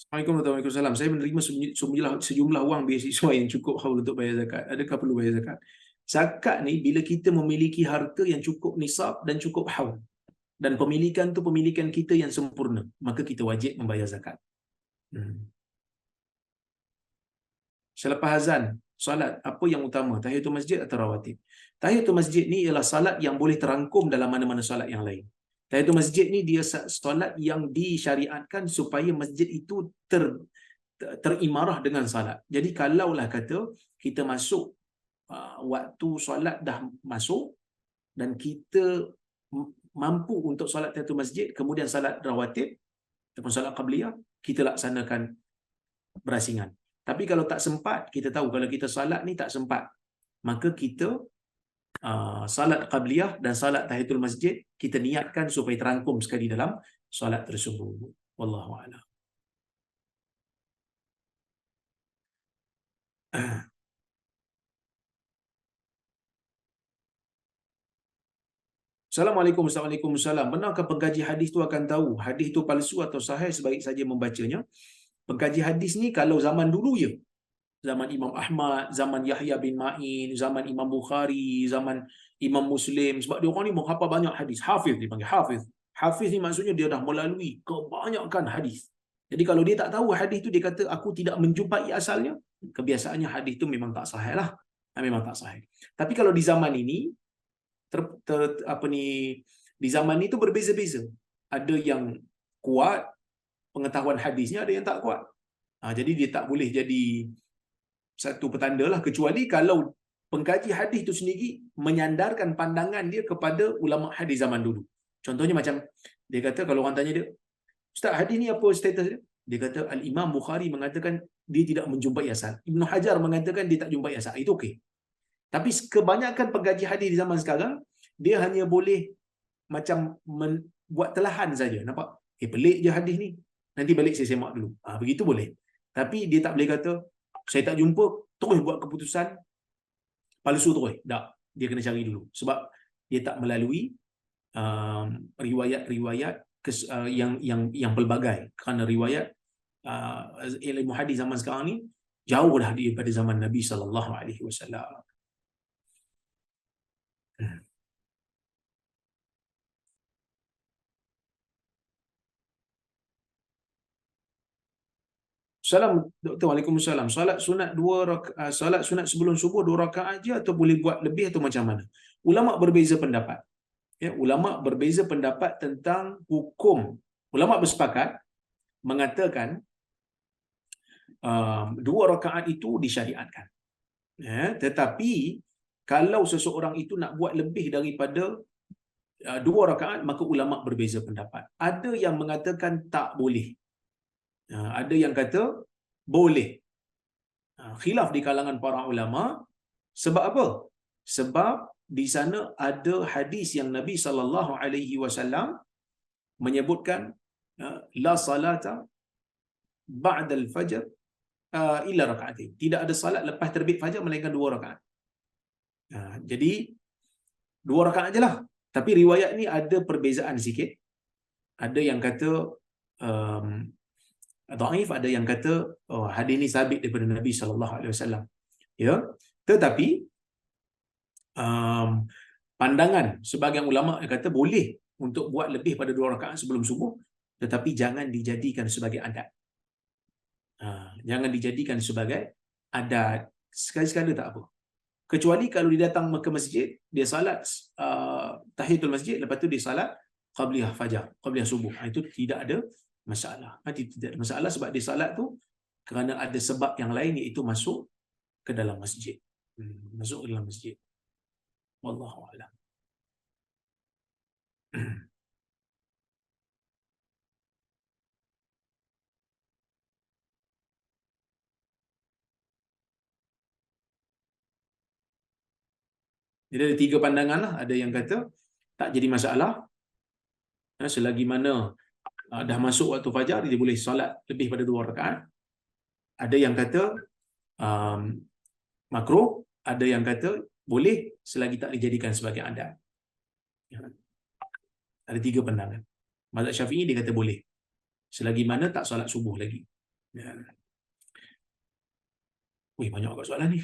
Assalamualaikum warahmatullahi wabarakatuh. Saya menerima sejumlah wang beasiswa yang cukup haul untuk bayar zakat. Adakah perlu bayar zakat? Zakat ni bila kita memiliki harta yang cukup nisab dan cukup haul, dan pemilikan tu pemilikan kita yang sempurna, maka kita wajib membayar zakat. Selepas azan, solat apa yang utama? Tahiyatul masjid atau rawatib? Tahiyatul masjid ni ialah salat yang boleh terangkum dalam mana-mana solat yang lain. Tahiyatul masjid ni dia solat yang disyariatkan supaya masjid itu terimarah dengan salat. Jadi kalaulah kata kita masuk waktu solat dah masuk dan kita mampu untuk solat tahiyatul masjid, kemudian solat rawatib ataupun solat qabliyah, kita laksanakan berasingan. Tapi kalau tak sempat, kita tahu kalau kita salat ni tak sempat, maka kita salat qabliyah dan salat tahiyatul masjid kita niatkan supaya terangkum sekali dalam salat tersebut. Wallahu a'lam. Assalamualaikum warahmatullahi wabarakatuh. Benarkah pengkaji hadis tu akan tahu hadis tu palsu atau sahih sebaik saja membacanya? Pengkaji hadis ni kalau zaman dulu je, zaman Imam Ahmad, zaman Yahya bin Ma'in, zaman Imam Bukhari, zaman Imam Muslim, sebab dia orang ni menghafal banyak hadis. Hafiz dipanggil hafiz. Hafiz ni maksudnya dia dah melalui kebanyakan hadis. Jadi kalau dia tak tahu hadis tu, dia kata aku tidak menjumpai asalnya, kebiasaannya hadis tu memang tak sahih lah. Memang tak sahih. Tapi kalau di zaman ini di zaman ini tu berbeza-beza. Ada yang kuat pengetahuan hadisnya, ada yang tak kuat. Jadi dia tak boleh jadi satu petanda lah, kecuali kalau pengkaji hadis itu sendiri menyandarkan pandangan dia kepada ulama hadis zaman dulu. Contohnya macam dia kata, kalau orang tanya dia, Ustaz, hadis ni apa status dia? Dia kata Al-Imam Bukhari mengatakan dia tidak menjumpai asal. Ibn Hajar mengatakan dia tak jumpai asal. Itu okey. Tapi kebanyakan pengkaji hadis di zaman sekarang, dia hanya boleh macam buat telahan saja. Nampak? Pelik je hadis ni. Nanti balik saya semak dulu. Begitu boleh. Tapi dia tak boleh kata, saya tak jumpa, terus buat keputusan palsu terus. Tak. Dia kena cari dulu. Sebab dia tak melalui riwayat-riwayat yang pelbagai. Kerana riwayat ilmu hadis zaman sekarang ni jauhlah daripada zaman Nabi SAW. Salam Dr. Waalaikumsalam. Salat sunat sebelum subuh 2 rakaat je atau boleh buat lebih atau macam mana? Ulama berbeza pendapat. Ya, ulama berbeza pendapat tentang hukum. Ulama bersepakat mengatakan 2 rakaat itu disyariatkan. Ya, tetapi kalau seseorang itu nak buat lebih daripada 2 rakaat, maka ulama berbeza pendapat. Ada yang mengatakan tak boleh. Ada yang kata boleh. Khilaf di kalangan para ulama. Sebab apa? Sebab di sana ada hadis yang Nabi SAW menyebutkan la salata ba'da al-fajr illa raka'atin. Tidak ada salat lepas terbit fajar melainkan 2 rakaat. Jadi 2 rakaat ajalah. Tapi riwayat ni ada perbezaan sikit. Ada yang kata dhaif, ada yang kata hadis ni sabit daripada Nabi SAW. Ya, tetapi pandangan sebahagian ulama yang kata boleh untuk buat lebih pada 2 rakaat sebelum subuh, tetapi jangan dijadikan sebagai adat. Jangan dijadikan sebagai adat. Sekali-sekala tak apa. Kecuali kalau dia datang ke masjid, dia salat tahiyatul masjid, lepas tu dia salat qabliyah fajar, qabliyah subuh. Itu tidak ada masalah. Tidak ada masalah sebab dia salat tu kerana ada sebab yang lain, iaitu masuk ke dalam masjid. Masuk ke dalam masjid. Wallahu a'lam. Jadi ada 3 pandangan lah. Ada yang kata tak jadi masalah, selagi mana dah masuk waktu fajar, dia boleh solat lebih pada 2 rakaat. Ada yang kata makruh, ada yang kata boleh selagi tak dijadikan sebagai adat. Ada 3 pandangan. Mazhab Syafi'i dia kata boleh selagi mana tak solat subuh lagi. Wih, banyak agak soalan ni.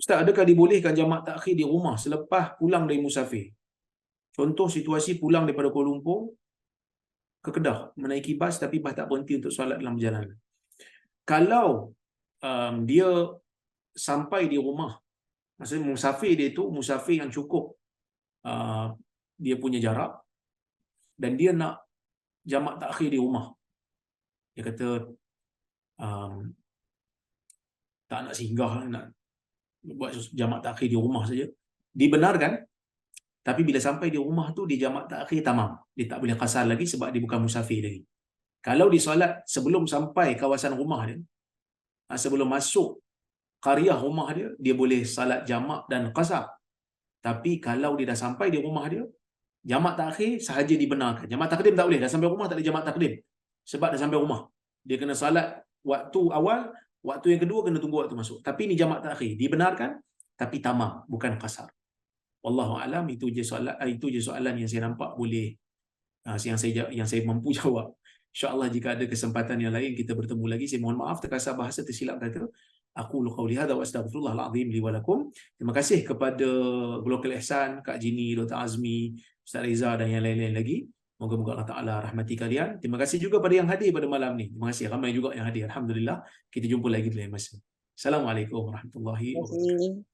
Ustaz, adakah dibolehkan jamak takhir di rumah selepas pulang dari musafir? Contoh situasi pulang daripada Kuala Lumpur ke Kedah, menaiki bas tapi bas tak berhenti untuk solat dalam perjalanan. Kalau dia sampai di rumah, maksudnya musafir dia itu musafir yang cukup dia punya jarak, dan dia nak jamak takhir di rumah, dia kata tak nak singgah, nak buat jamak takhir di rumah saja, dibenarkan. Tapi bila sampai di rumah tu, dia jamak takhir tamam. Dia tak boleh qasar lagi sebab dia bukan musafir lagi. Kalau disolat sebelum sampai kawasan rumah dia, sebelum masuk qaryah rumah dia, dia boleh salat jamak dan qasar. Tapi kalau dia dah sampai di rumah dia, jamak takhir sahaja dibenarkan. Jamak takdim tak boleh. Dah sampai rumah tak ada jamak takdim. Sebab dah sampai rumah. Dia kena salat waktu awal, waktu yang kedua kena tunggu waktu masuk. Tapi ni jamak takhir dibenarkan, tapi tamam, bukan qasar. Wallahu alam. Itu je soalan yang saya nampak boleh, yang saya mampu jawab. InsyaAllah jika ada kesempatan yang lain kita bertemu lagi. Saya mohon maaf terkasar bahasa tersilap kata. Aku qauli hadza wa astaghfirullahal azim li wa lakum. Terima kasih kepada Global Ihsan, Kak Jini, Dr. Azmi, Ustaz Reza dan yang lain-lain lagi. Moga-moga Allah Ta'ala rahmati kalian. Terima kasih juga pada yang hadir pada malam ni. Terima kasih ramai juga yang hadir. Alhamdulillah. Kita jumpa lagi di lain masa. Assalamualaikum warahmatullahi wabarakatuh.